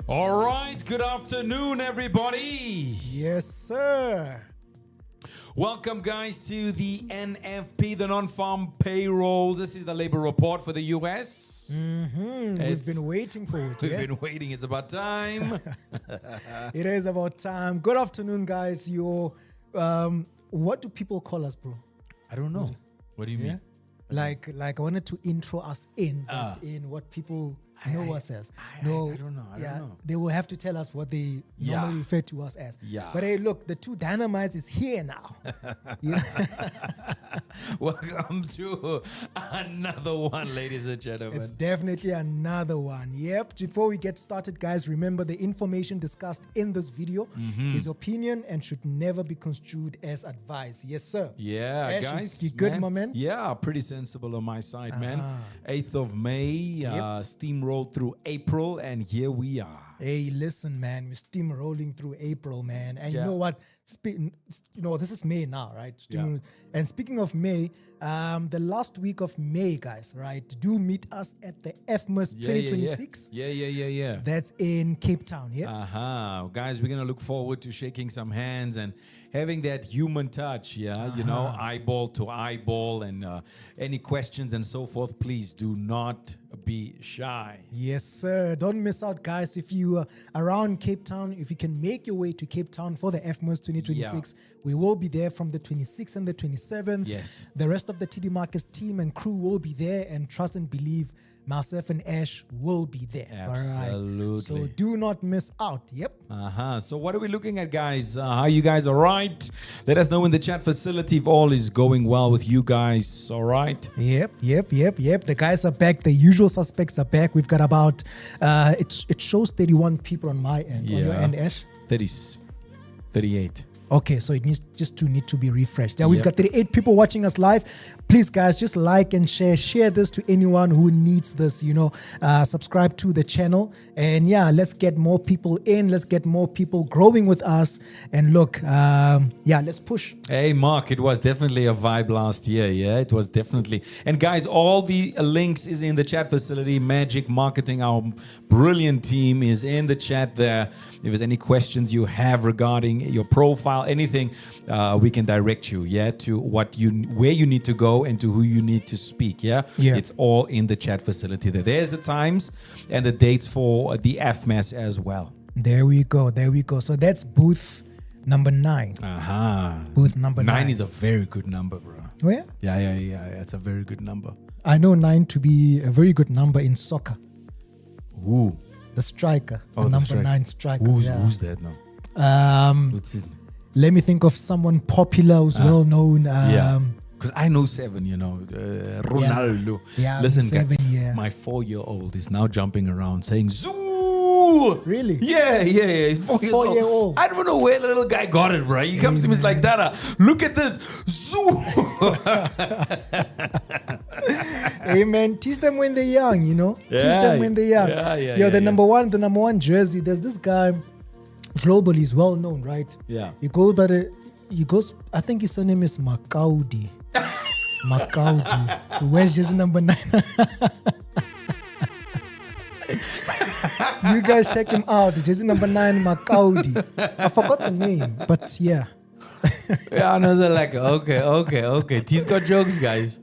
All right, good afternoon, everybody. Yes, sir. Welcome, guys, to the NFP, the non-farm payrolls. This is the labor report for the U.S. We've been waiting for it. We've yeah? been waiting. It's about time. It is about time. Good afternoon, guys. What do people call us, bro? I don't know. What do you mean? Like I wanted to intro us in what people know us as. I don't know. I don't know. They will have to tell us what they normally refer to us as. Yeah. But hey, look, the two dynamites is here now. Welcome to another one, ladies and gentlemen. It's definitely another one. Yep. Before we get started, guys, remember the information discussed in this video is opinion and should never be construed as advice. Yes, sir. Yeah, Ash, guys. you good, my man? Yeah, pretty sensible on my side, man. 8th of May, steamrolled through April, and here we are. Hey, listen, man, we're steamrolling through April, man. And you know what? This is May now, right? Yeah. And speaking of May, the last week of May, guys, right? Do meet us at the FMUS 2026. Yeah. That's in Cape Town, Guys, we're going to look forward to shaking some hands and having that human touch, eyeball to eyeball, and any questions and so forth, please do not be shy. Yes, sir. Don't miss out, guys. If you are around Cape Town, if you can make your way to Cape Town for the FMUS 2026, we will be there from the 26th and the 27th. Yes. The rest of the TD Marcus team and crew will be there, and trust and believe, myself and Ash will be there. Absolutely. All right? So do not miss out. Yep. So what are we looking at, guys? Are you guys all right? Let us know in the chat facility if all is going well with you guys. All right? Yep. The guys are back. The usual suspects are back. We've got about, it shows 31 people on my end. On your end, Ash? 38. Okay, so it need to be refreshed. Yeah, we've got 38 people watching us live. Please, guys, just like and share this to anyone who needs this. Subscribe to the channel, and let's get more people in. Let's get more people growing with us. And look, let's push. Hey, Mark, it was definitely a vibe last year. Yeah, it was definitely. And guys, all the links is in the chat facility. Magic Marketing, our brilliant team, is in the chat there. If there's any questions you have regarding your profile, anything, we can direct you, to where you need to go and to who you need to speak. It's all in the chat facility there. There's the times and the dates for the FMAS as well. There we go. So that's booth number 9. Booth number 9 is a very good number, bro. Oh, yeah? Yeah. It's a very good number. I know 9 to be a very good number in soccer. Ooh. The striker, the number 9 striker. Who's that now? What's his name? Let me think of someone popular who's well known. Because I know 7, Ronaldo. Yeah, listen, 7, guys, my 4-year-old is now jumping around saying Zoo. Really? Yeah. He's 4 years old. 4-year-old. I don't know where the little guy got it, bro. He comes to me, he's like, Dada, look at this Zoo. Hey, man, teach them when they're young, Teach them when they're young. The number one jersey. There's this guy. Globally is well known, right? Yeah. He goes, I think his surname is Makaudi. Makaudi. He wears jersey number 9. You guys check him out. Jersey number 9, Makaudi. I forgot the name, but yeah. And I was like, okay. T's got jokes, guys.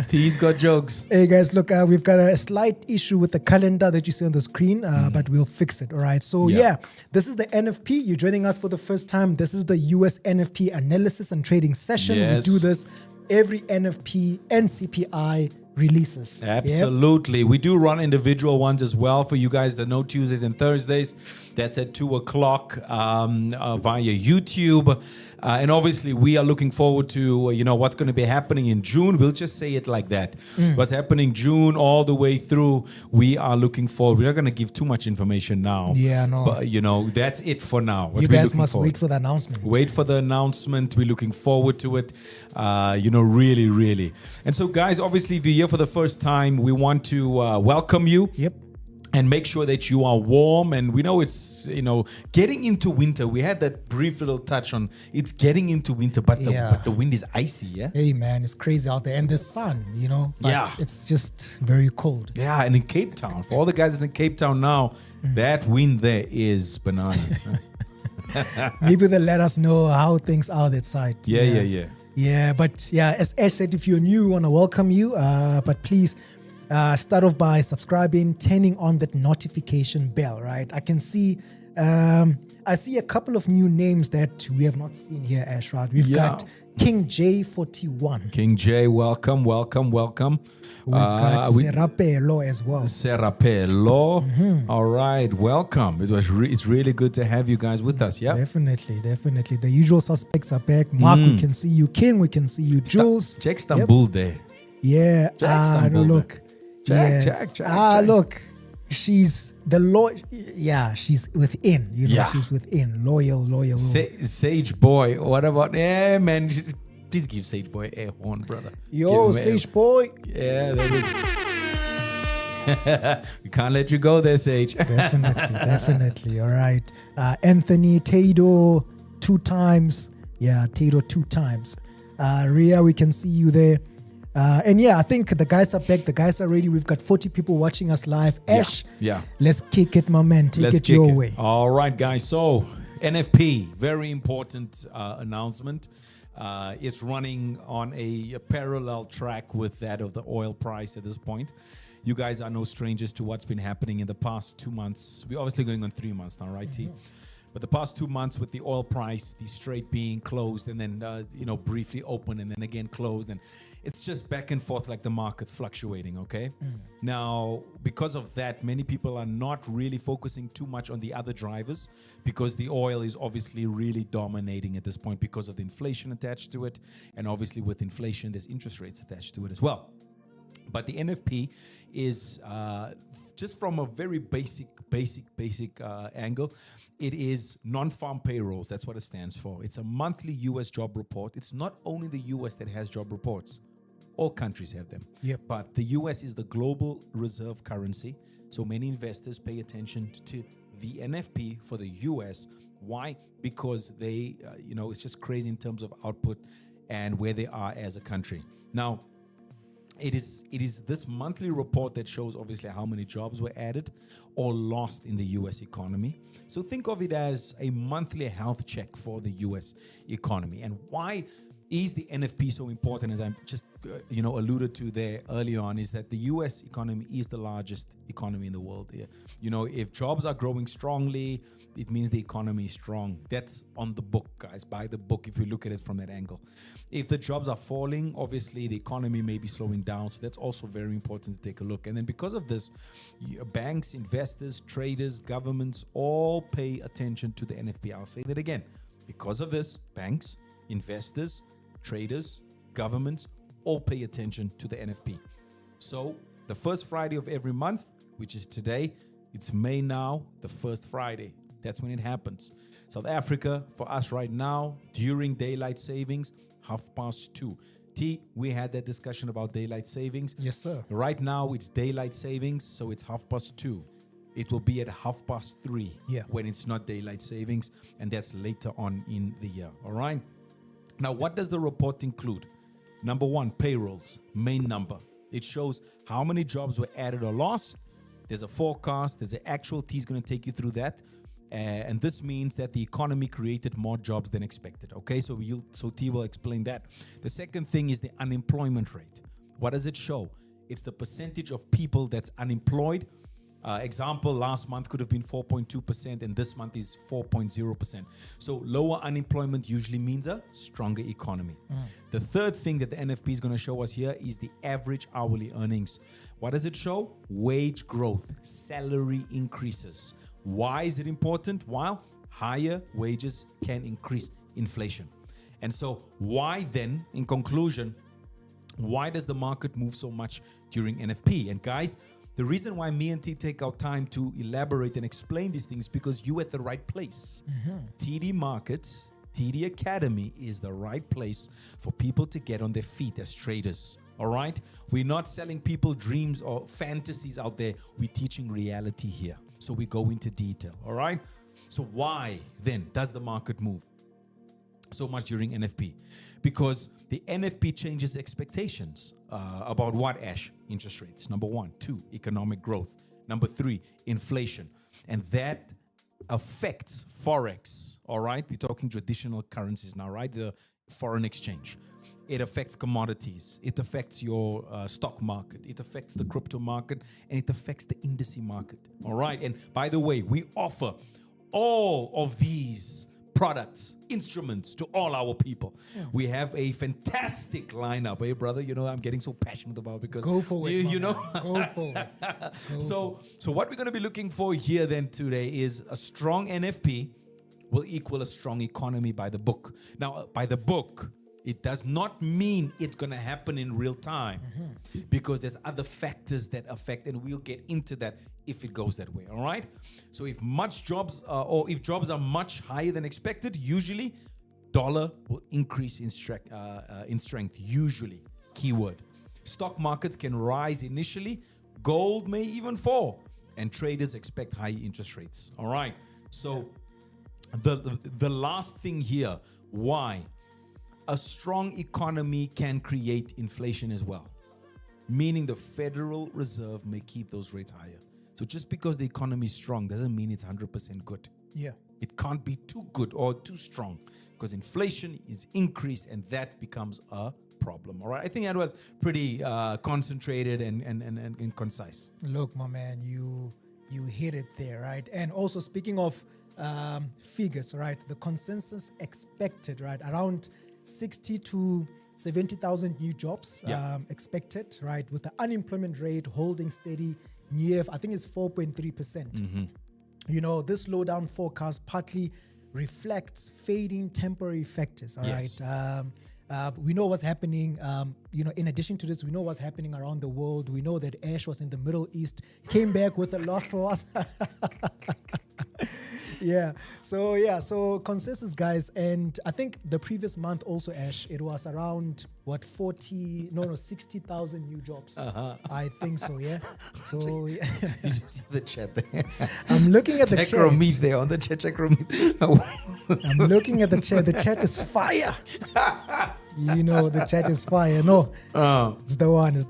T's got jokes. Hey, guys, look, we've got a slight issue with the calendar that you see on the screen, but we'll fix it, all right? So, this is the NFP. You're joining us for the first time. This is the US NFP analysis and trading session. Yes. We do this every NFP and CPI releases. Absolutely. We do run individual ones as well for you guys that know Tuesdays and Thursdays. That's at 2 o'clock via YouTube. And obviously, we are looking forward to, what's going to be happening in June. We'll just say it like that. What's happening June all the way through, we are looking forward. We're not going to give too much information now. Yeah, no. But, that's it for now. You guys must wait for the announcement. Wait for the announcement. We're looking forward to it, really, really. And so, guys, obviously, if you're here for the first time, we want to welcome you. Yep. And make sure that you are warm. And we know it's, getting into winter. We had that brief little touch on it's getting into winter, but the wind is icy, yeah? Hey, man, it's crazy out there. And the sun, but it's just very cold. Yeah, and in Cape Town, for all the guys in Cape Town now, that wind there is bananas. Maybe they'll let us know how things are that side. Yeah, but as Ash said, if you're new, we want to welcome you. But please start off by subscribing, turning on that notification bell, right? I can see, I see a couple of new names that we have not seen here, Ash, right? We've got King J41. King J, welcome. We've got Serapelo as well. Serapelo. All right, welcome. It's really good to have you guys with us, yeah? Definitely. The usual suspects are back. Mark, we can see you. King, we can see you. Jules. Check Istanbul there. Yeah. Istanbul look. Check. Look. She's the Lord. Yeah, she's within. She's within. Loyal. Sage Boy. What about? Yeah, man. Please give Sage Boy a horn, brother. Yo, Sage Boy. Yeah, there we go. We can't let you go there, Sage. Definitely. All right. Anthony Tado 2 times. Yeah, Tado 2 times. Ria, we can see you there. And I think the guys are back. The guys are ready. We've got 40 people watching us live. Ash, let's kick it, my man. Take it your way. All right, guys. So, NFP, very important announcement. It's running on a parallel track with that of the oil price at this point. You guys are no strangers to what's been happening in the past 2 months. We're obviously going on 3 months now, right, T? But the past 2 months with the oil price, the Strait being closed and then, briefly open and then again closed. And it's just back and forth like the market's fluctuating, okay? Now, because of that, many people are not really focusing too much on the other drivers because the oil is obviously really dominating at this point because of the inflation attached to it. And obviously with inflation, there's interest rates attached to it as well. But the NFP is just from a very basic angle. It is non-farm payrolls. That's what it stands for. It's a monthly U.S. job report. It's not only the U.S. that has job reports. All countries have them. Yep. But the U.S. is the global reserve currency. So many investors pay attention to the NFP for the U.S. Why? Because they, it's just crazy in terms of output and where they are as a country. Now, it is this monthly report that shows obviously how many jobs were added or lost in the U.S. economy. So think of it as a monthly health check for the U.S. economy. And why is the NFP so important, as I just alluded to there early on, is that the U.S. economy is the largest economy in the world. If jobs are growing strongly, it means the economy is strong. That's on the book, guys. Buy the book if you look at it from that angle. If the jobs are falling, obviously the economy may be slowing down. So that's also very important to take a look. And then because of this, banks, investors, traders, governments all pay attention to the NFP. I'll say that again. Because of this, banks, investors, traders, governments all pay attention to the NFP. So the first Friday of every month, which is today, it's May now, the first Friday. That's when it happens. South Africa, for us right now, during daylight savings, 2:30. T, we had that discussion about daylight savings. Yes, sir. Right now, it's daylight savings, so it's 2:30. It will be at 3:30 when it's not daylight savings, and that's later on in the year. All right? Now, what does the report include? Number one, payrolls, main number. It shows how many jobs were added or lost. There's a forecast. There's an actual. T is going to take you through that. And this means that the economy created more jobs than expected. Okay, so T will explain that. The second thing is the unemployment rate. What does it show? It's the percentage of people that's unemployed. Example, last month could have been 4.2% and this month is 4.0%. So lower unemployment usually means a stronger economy. The third thing that the NFP is going to show us here is the average hourly earnings. What does it show? Wage growth, salary increases. Why is it important? Well, higher wages can increase inflation. And so why then, in conclusion, why does the market move so much during NFP? And guys, the reason why me and T take our time to elaborate and explain these things because you're at the right place. TD Markets, TD Academy is the right place for people to get on their feet as traders. All right? We're not selling people dreams or fantasies out there. We're teaching reality here. So we go into detail. All right? So why then does the market move so much during NFP? Because the NFP changes expectations about what, Ash? Interest rates. Number 1. 2, economic growth. Number 3, inflation. And that affects Forex. All right? We're talking traditional currencies now, right? The foreign exchange. It affects commodities. It affects your stock market. It affects the crypto market. And it affects the indice market. All right? And by the way, we offer all of these products, instruments to all our people. Yeah. We have a fantastic lineup, hey brother. You know, I'm getting so passionate about it because go for it. You know, go for it. So what we're going to be looking for here then today is a strong NFP will equal a strong economy by the book. Now, by the book, it does not mean it's going to happen in real time because there's other factors that affect, and we'll get into that if it goes that way. All right. So if jobs are much higher than expected, usually dollar will increase in strength. Usually, keyword. Stock markets can rise initially. Gold may even fall, and traders expect high interest rates. All right. So the last thing here, why? A strong economy can create inflation as well, meaning the Federal Reserve may keep those rates higher. So just because the economy is strong doesn't mean it's 100% good. Yeah. It can't be too good or too strong because inflation is increased and that becomes a problem. All right. I think that was pretty concentrated and concise. Look, my man, you hit it there, right? And also speaking of figures, right? The consensus expected, right? Around 60 to 70,000 new jobs expected, right? With the unemployment rate holding steady near, I think it's 4.3%. You know, this slowdown forecast partly reflects fading temporary factors, all right? We know what's happening, you know, in addition to this, we know what's happening around the world. We know that Ash was in the Middle East, came back with a lot for us. So consensus, guys, and I think the previous month also, Ash, it was around 60,000 new jobs. I think so, yeah. So did you see the chat there? I'm looking at the chat. Me there on the chat. I'm looking at the chat. The chat is fire. You know, the chat is fire. No, it's the one.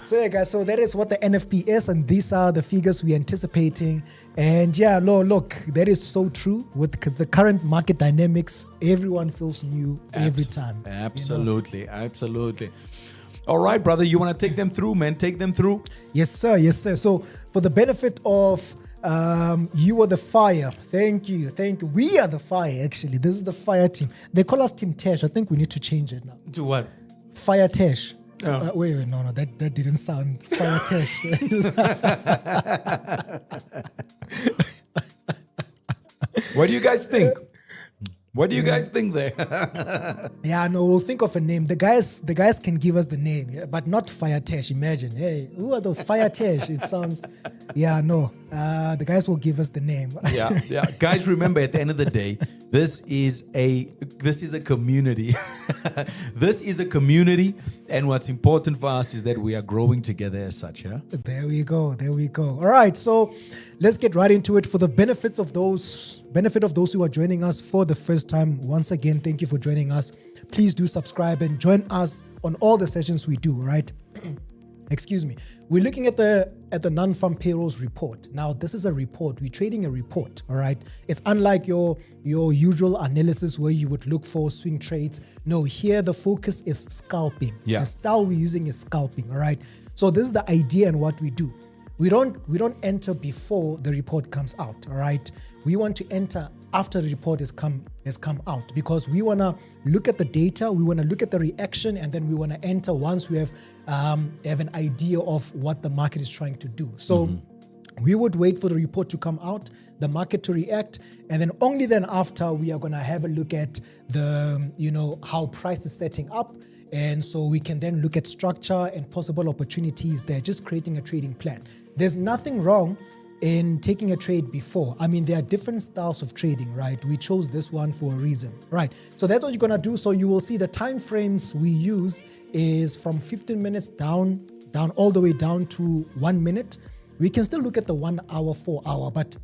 So yeah, guys, so that is what the NFP is, and these are the figures we're anticipating. And yeah, look, that is so true. With the current market dynamics, everyone feels new every time. Absolutely, you know? Absolutely. All right, brother, you want to take them through, man? Take them through. Yes, sir. So for the benefit of you are the fire. Thank you. We are the fire, actually. This is the fire team. They call us Team Tesh. I think we need to change it now. To what? Fire Tesh. Wait, no, that didn't sound Fire Tesh. What do you guys think? What do you guys think there? Yeah, no, we'll think of a name. The guys can give us the name, but not Fire Tesh. Imagine, hey, who are the Fire Tesh? It sounds, the guys will give us the name. Yeah. Guys, remember, at the end of the day, this is a community. This is a community, and what's important for us is that we are growing together as such. Yeah. There we go. All right, so let's get right into it. For the benefit of those who are joining us for the first time, once again, thank you for joining us. Please do subscribe and join us on all the sessions we do. Right. Excuse me. We're looking at the non-farm payrolls report. Now, this is a report. We're trading a report, all right? It's unlike your usual analysis where you would look for swing trades. No, here the focus is scalping. Yeah. The style we're using is scalping, all right? So this is the idea and what we do. We don't enter before the report comes out, all right? We want to enter after the report has come out, because we want to look at the data, we want to look at the reaction, and then we want to enter once we have an idea of what the market is trying to do. So we would wait for the report to come out, the market to react, and then only then after we are going to have a look at how price is setting up. And so we can then look at structure and possible opportunities there, just creating a trading plan. There's nothing wrong in taking a trade before. I mean, there are different styles of trading, right? We chose this one for a reason, right? So that's what you're gonna do. So you will see the time frames we use is from 15 minutes down all the way down to 1 minute. We can still look at the 1 hour, 4 hour, but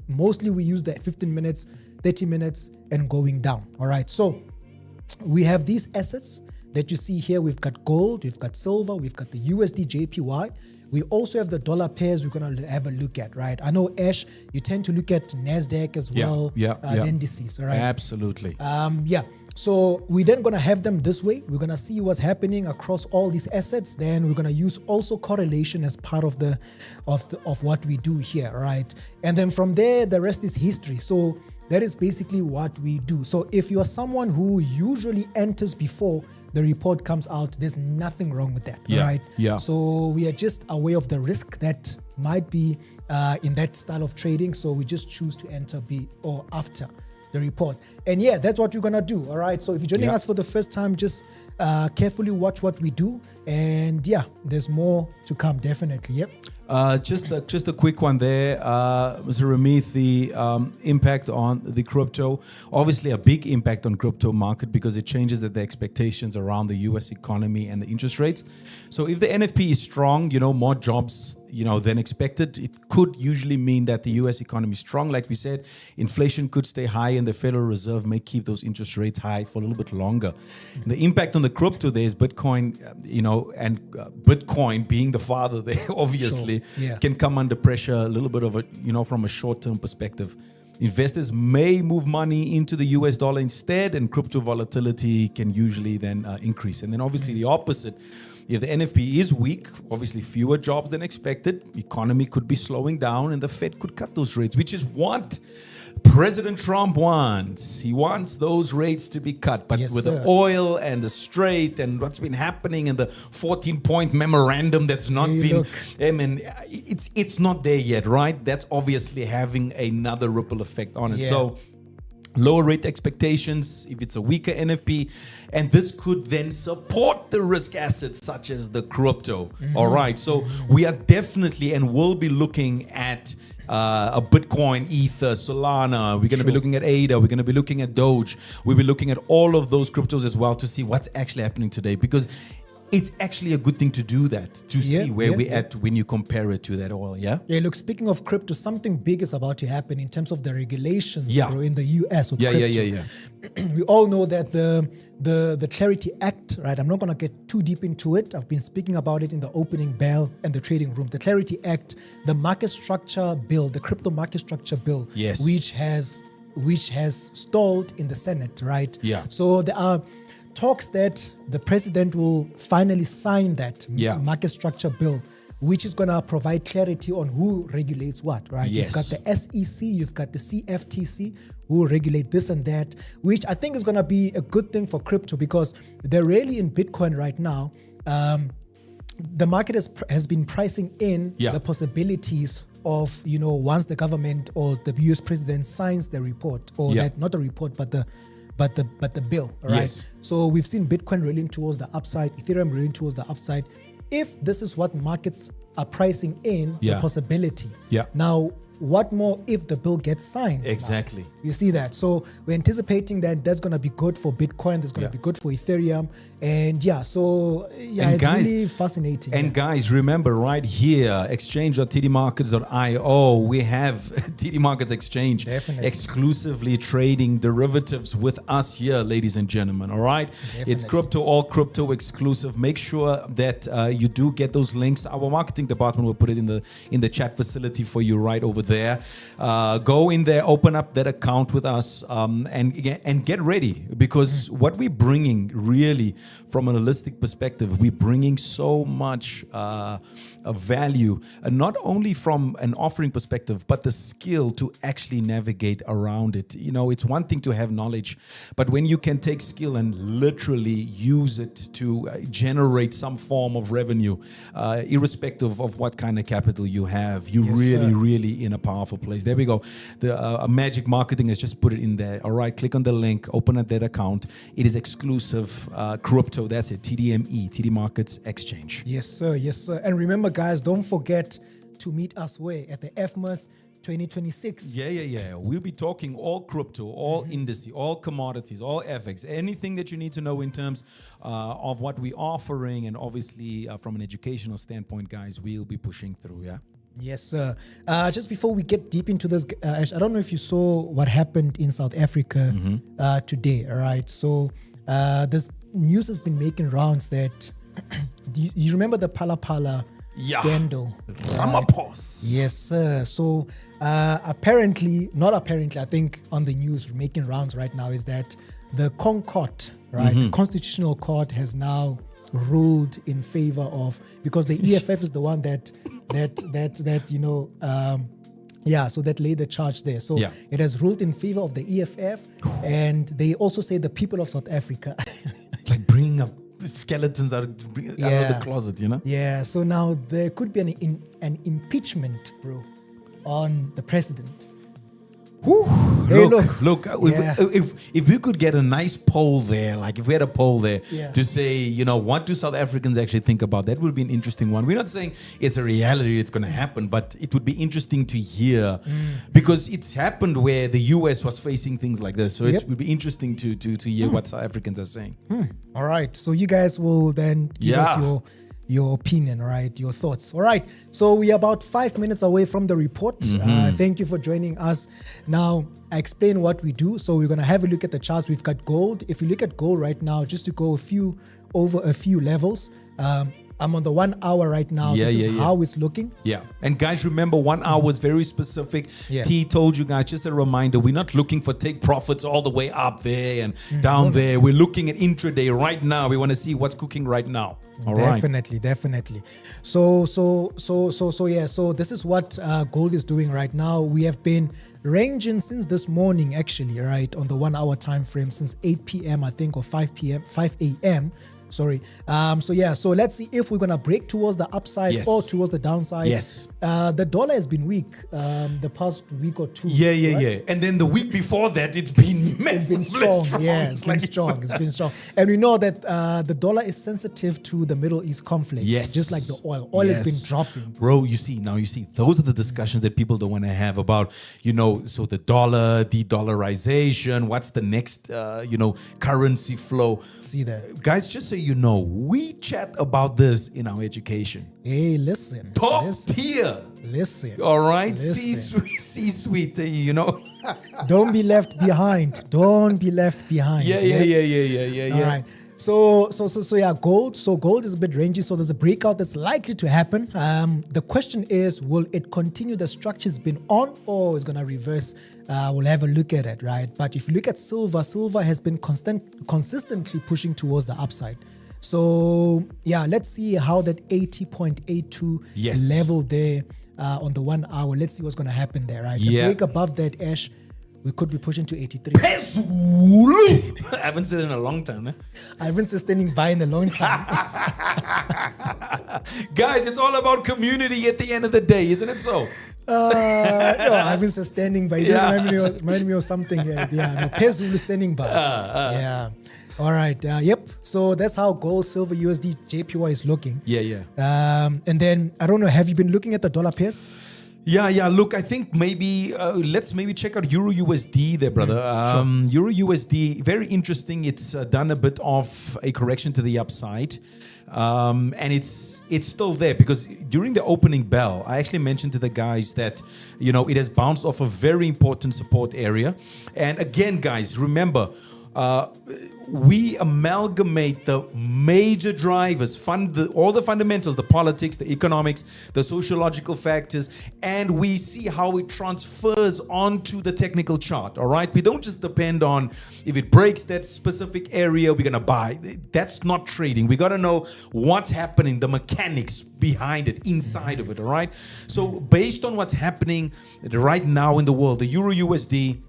mostly we use the 15 minutes, 30 minutes and going down. All right. So we have these assets that you see here. We've got gold, we've got silver, we've got the USD JPY. We also have the dollar pairs we're going to have a look at, right? I know, Ash, you tend to look at NASDAQ as well, the indices, all right? Absolutely. So we're then going to have them this way. We're going to see what's happening across all these assets. Then we're going to use also correlation as part of what we do here, right? And then from there, the rest is history. So that is basically what we do. So if you are someone who usually enters before the report comes out, there's nothing wrong with that, right? Yeah. So we are just aware of the risk that might be in that style of trading. So we just choose to enter after the report. And yeah, that's what we're gonna do. All right. So if you're joining us for the first time, just carefully watch what we do. And yeah, there's more to come, definitely. Yep. Just a quick one there, Mr. Ramith, the impact on the crypto, obviously a big impact on crypto market because it changes the expectations around the US economy and the interest rates. So if the NFP is strong, more jobs, than expected, it could usually mean that the US economy is strong. Like we said, inflation could stay high and the Federal Reserve may keep those interest rates high for a little bit longer. The impact on the crypto there is Bitcoin, and Bitcoin being the father there, obviously, can come under pressure a little bit of from a short-term perspective. Investors may move money into the US dollar instead, and crypto volatility can usually then increase. And then obviously the opposite. If the NFP is weak, obviously fewer jobs than expected, economy could be slowing down and the Fed could cut those rates, which is what President Trump wants. He wants those rates to be cut. But with the oil and the Strait and what's been happening and the 14-point memorandum that's not been, it's not there yet, right? That's obviously having another ripple effect on it. So lower rate expectations if it's a weaker NFP, and this could then support the risk assets such as the crypto. All right, so we are definitely and will be looking at a Bitcoin, Ether, Solana. We're going to be looking at ADA. We're going to be looking at Doge. We'll be looking at all of those cryptos as well to see what's actually happening today, because it's actually a good thing to do that, to see where we're at when you compare it to that oil, look, speaking of crypto, something big is about to happen in terms of the regulations in the US with crypto. We all know that the Clarity Act, right? I'm not going to get too deep into it. I've been speaking about it in the opening bell and the trading room. The Clarity Act, the market structure bill, the crypto market structure bill, which has stalled in the Senate, right? So there are talks that the president will finally sign that market structure bill, which is going to provide clarity on who regulates what, right? You've got the SEC, you've got the CFTC, who regulate this and that, which I think is going to be a good thing for crypto, because they're really in Bitcoin right now. The market has been pricing in the possibilities of, once the government or the US president signs the report, or that, not the report, but the bill, right? So we've seen Bitcoin rolling towards the upside, Ethereum rolling towards the upside. If this is what markets are pricing in, the possibility. Now, what more if the bill gets signed? Exactly. Now, you see that. So we're anticipating that that's going to be good for Bitcoin. That's going to be good for Ethereum. And it's really fascinating. And guys, remember right here, exchange.tdmarkets.io, we have TD Markets Exchange exclusively trading derivatives with us here, ladies and gentlemen. All right. It's crypto, all crypto exclusive. Make sure that you do get those links. Our marketing department will put it in the chat facility for you right over there. Go in there, open up that account with us, and get ready, because what we're bringing really from an holistic perspective, we're bringing so much value, not only from an offering perspective, but the skill to actually navigate around it. It's one thing to have knowledge, but when you can take skill and literally use it to generate some form of revenue, irrespective of what kind of capital you have, you really in a powerful place. There we go. The Magic Marketing has just put it in there. All right, click on the link, open up that account. It is exclusive crypto. That's it. TDME, TD Markets Exchange. Yes, sir. Yes, sir. And remember, guys, don't forget to meet us where? At the FMAS 2026. Yeah. We'll be talking all crypto, all indices, all commodities, all FX, anything that you need to know in terms of what we're offering. And obviously, from an educational standpoint, guys, we'll be pushing through, yeah? Yes, sir. Just before we get deep into this, Ash, I don't know if you saw what happened in South Africa today, all right? So this news has been making rounds that, do you remember the Pala scandal? Ramaphosa. Yes, sir. So apparently, I think on the news making rounds right now is that the Court, right, the Constitutional Court has now ruled in favor of, because the EFF is the one that so that laid the charge there. So it has ruled in favor of the EFF, and they also say the people of South Africa. Like bringing up skeletons out of the closet, you know? Yeah, so now there could be an impeachment, bro, on the president. Hey, look. If we could get a nice poll there, like if we had a poll there to say, you know, what do South Africans actually think about that, would be an interesting one. We're not saying it's a reality, it's going to happen, but it would be interesting to hear because it's happened where the US was facing things like this. So it would be interesting to hear what South Africans are saying. All right. So you guys will then give us your opinion, right? Your thoughts. All right. So we are about 5 minutes away from the report. Thank you for joining us. Now, I explain what we do. So we're going to have a look at the charts. We've got gold. If you look at gold right now, just to go over a few levels, I'm on the 1 hour right now. This is how it's looking. Yeah. And guys, remember 1 hour was very specific. T told you guys, just a reminder, we're not looking for take profits all the way up there and down there. We're looking at intraday right now. We want to see what's cooking right now. All definitely. So this is what gold is doing right now. We have been ranging since this morning, actually, right, on the 1 hour time frame since 8 p.m. I think, or 5 a.m. Sorry. So let's see if we're gonna break towards the upside or towards the downside. Yes. The dollar has been weak the past week or two. Yeah. And then the week before that, it's been strong. It's been strong. And we know that the dollar is sensitive to the Middle East conflict. Yes. Just like the oil. Oil has been dropping. Bro, you see, those are the discussions that people don't want to have about, so the dollar, de-dollarization, what's the next, currency flow. See that. Guys, just so you know, we chat about this in our education. Hey, listen. Top tier. Listen. All right. C-suite, Don't be left behind. Yeah. All right. So gold. So gold is a bit rangy. So there's a breakout that's likely to happen. The question is, will it continue the structure's been on, or is going to reverse? We'll have a look at it, right? But if you look at silver has been consistently pushing towards the upside. So let's see how that 80.82 level there on the 1 hour. Let's see what's going to happen there, right? The break above that, Ash, we could be pushing to 83. I haven't said it in a long time. I haven't said standing by in a long time. Guys, it's all about community at the end of the day, isn't it so? I haven't said standing by. It remind me of something. Pezulu standing by. All right. So that's how gold, silver, USD, JPY is looking. And then, I don't know, have you been looking at the dollar pairs? Yeah. Look, I think maybe let's check out Euro USD there, brother. Euro USD, very interesting. It's done a bit of a correction to the upside. And it's still there because during the opening bell, I actually mentioned to the guys that, it has bounced off a very important support area. And again, guys, remember, we amalgamate the major drivers, all the fundamentals, the politics, the economics, the sociological factors, and we see how it transfers onto the technical chart, all right? We don't just depend on if it breaks that specific area, we're going to buy. That's not trading. We got to know what's happening, the mechanics behind it, inside of it, all right? So based on what's happening right now in the world, the Euro USD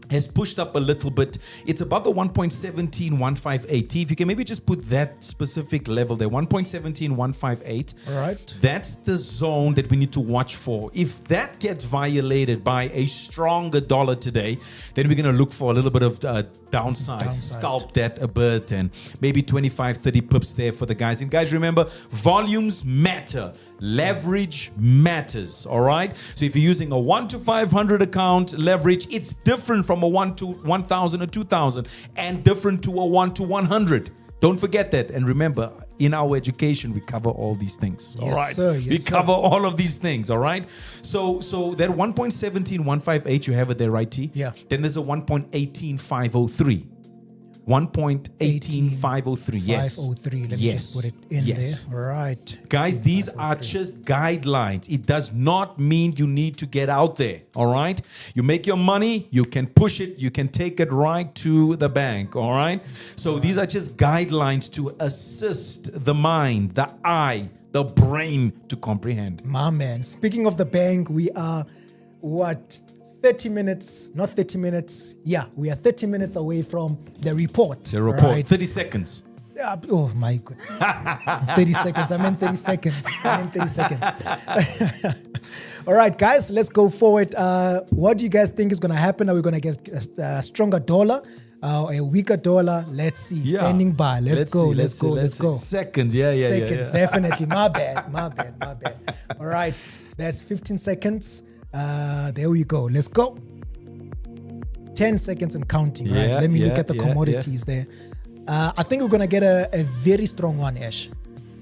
has pushed up a little bit. It's above the 1.17158. If you can maybe just put that specific level there, 1.17158. All right. That's the zone that we need to watch for. If that gets violated by a stronger dollar today, then we're going to look for a little bit of downside, scalp that a bit, and maybe 25, 30 pips there for the guys. And guys, remember, volumes matter. Leverage matters, all right? So if you're using a 1 to 500 account leverage, it's different from a 1 to 1,000 or 2,000 and different to a 1 to 100. Don't forget that. And remember, in our education, we cover all these things. All right. Sir, yes, we cover all of these things. All right. So that 1.17158, you have it there, right, T? Yeah. Then there's a 1.18503. 1.18503. Yes. 503. Let me just put it in there. Right. Guys, these are just guidelines. It does not mean you need to get out there. All right. You make your money, you can push it, you can take it right to the bank. All right. So these are just guidelines to assist the mind, the eye, the brain to comprehend. My man. Speaking of the bank, we are 30 minutes, not 30 minutes. Yeah, we are 30 minutes away from the report. The report, right? 30 seconds. Oh my goodness. 30 seconds. I meant 30 seconds. All right, guys, let's go forward. What do you guys think is going to happen? Are we going to get a stronger dollar? A weaker dollar? Let's see. Yeah. Standing by. Let's go. Seconds. Yeah. Seconds, definitely. My bad. All right, that's 15 seconds. There we go. Let's go. 10 seconds and counting, right? Let me look at the commodities there. I think we're gonna get a very strong one, Ash.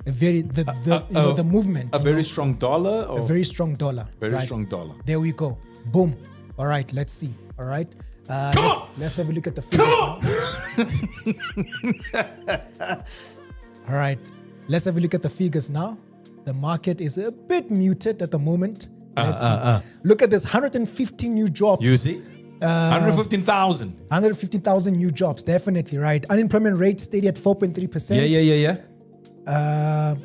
The movement. A very strong dollar? Or? A very strong dollar. Very strong dollar. There we go. Boom. All right, let's see. All right. Let's have a look at the figures now. All right. Let's have a look at the figures now. The market is a bit muted at the moment. Let's see. Look at this, 150 new jobs. You see? 115,000. 150,000 new jobs, definitely, right? Unemployment rate steady at 4.3%. Yeah.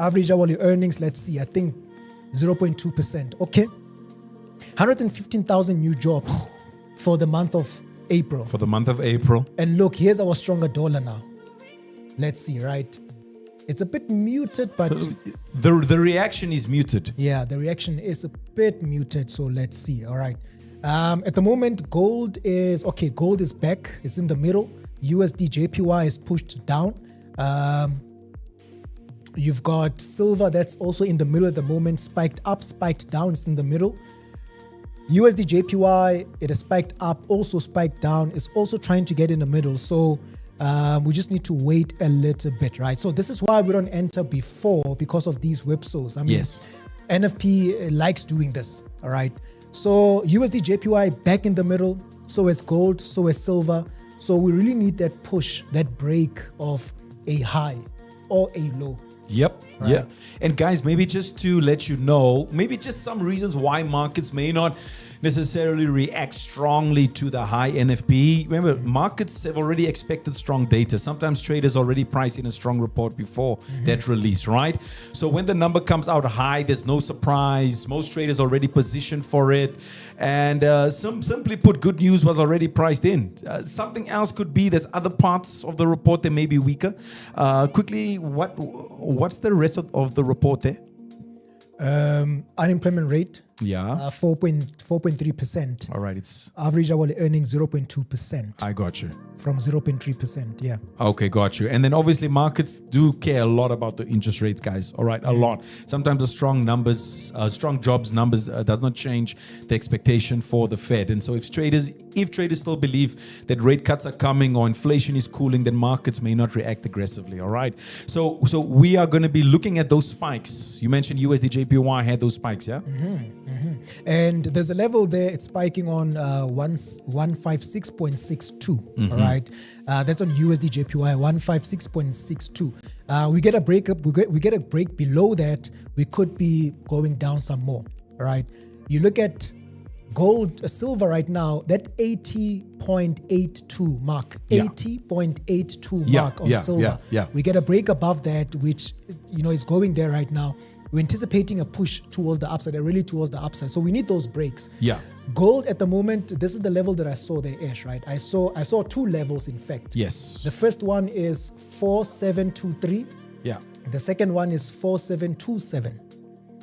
Average hourly earnings, let's see, I think 0.2%. Okay. 115,000 new jobs for the month of April. And look, here's our stronger dollar now. Let's see, right? It's a bit muted, but... So the reaction is muted. Yeah, the reaction is a bit muted. So let's see. All right. At the moment, gold is back. It's in the middle. USD JPY is pushed down. You've got silver that's also in the middle at the moment. Spiked up, spiked down. It's in the middle. USD JPY, it has spiked up, also spiked down. It's also trying to get in the middle. So... we just need to wait a little bit, right? So this is why we don't enter before, because of these whipsaws. I mean, yes. NFP likes doing this, all right? So USD JPY back in the middle, so is gold, so is silver. So we really need that push, that break of a high or a low. Yep. Right. Yeah. And guys, maybe just to let you know, maybe just some reasons why markets may not necessarily react strongly to the high NFP. Remember, markets have already expected strong data. Sometimes traders already price in a strong report before that release, right? So when the number comes out high, there's no surprise. Most traders already positioned for it. And simply put, good news was already priced in. Something else could be there's other parts of the report that may be weaker. Quickly, what's the rest of the report there? Unemployment rate. Yeah. 4.3%. All right. It's average hourly earnings 0.2%. I got you. From 0.3%. Yeah. Okay, got you. And then obviously markets do care a lot about the interest rates, guys. All right, a lot. Sometimes the strong numbers, strong jobs numbers does not change the expectation for the Fed. And so if traders still believe that rate cuts are coming or inflation is cooling, then markets may not react aggressively. All right. So we are going to be looking at those spikes. You mentioned USD JPY had those spikes, yeah? And there's a level there, it's spiking on 156.62. All right. That's on USD JPY, 156.62. We get a break up, we get a break below that, we could be going down some more. All right. You look at gold, silver right now, that 80.82 mark, 80.82 mark on silver. We get a break above that, which is going there right now. We're anticipating a push towards the upside, really towards the upside. So we need those breaks. Yeah. Gold at the moment, this is the level that I saw there, Ash, right? I saw two levels, in fact. Yes. The first one is 4723. Yeah. The second one is 4727.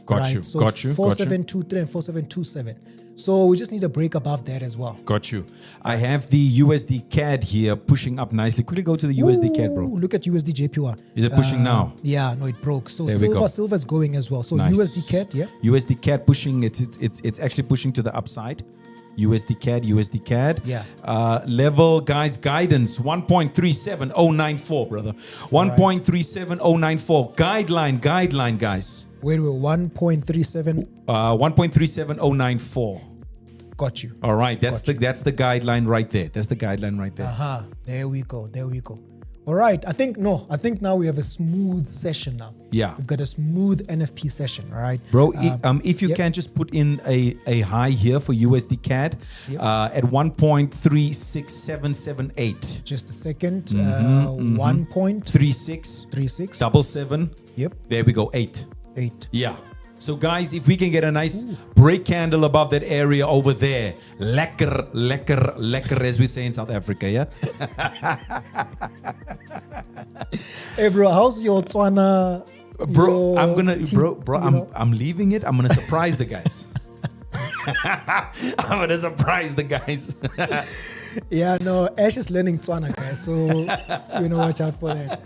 Got you. So 4723 and 4727. So we just need a break above that as well. Got you. I have the USD CAD here pushing up nicely. Quickly go to the USD CAD, bro. Look at USD JPY. Is it pushing now? Yeah, no, it broke. So There we go. silver's going as well. So Nice. USD CAD, yeah. USD CAD pushing. It's actually pushing to the upside. USD CAD. Yeah. Level, guys, guidance 1.37094, brother. 1.37094. Guideline, guys. Wait, 1.37. 1.37094. Got you. All right, that's the guideline right there. That's the guideline right there. Aha, there we go. All right, I think now we have a smooth session now. Yeah. We've got a smooth NFP session, all right? Bro, if you yep. can just put in a high here for USD CAD Yep. at 1.36778. Just a second. 1.36. 36 7. Yep. There we go. 8. 8. Yeah. So guys, if we can get a nice break candle above that area over there, lekker, as we say in South Africa, yeah? Hey bro, how's your Tswana? Bro, your I'm gonna, team, I'm leaving it. I'm gonna surprise the guys. I'm gonna surprise the guys. Yeah, no, Ash is learning Tswana, guys, so watch out for that.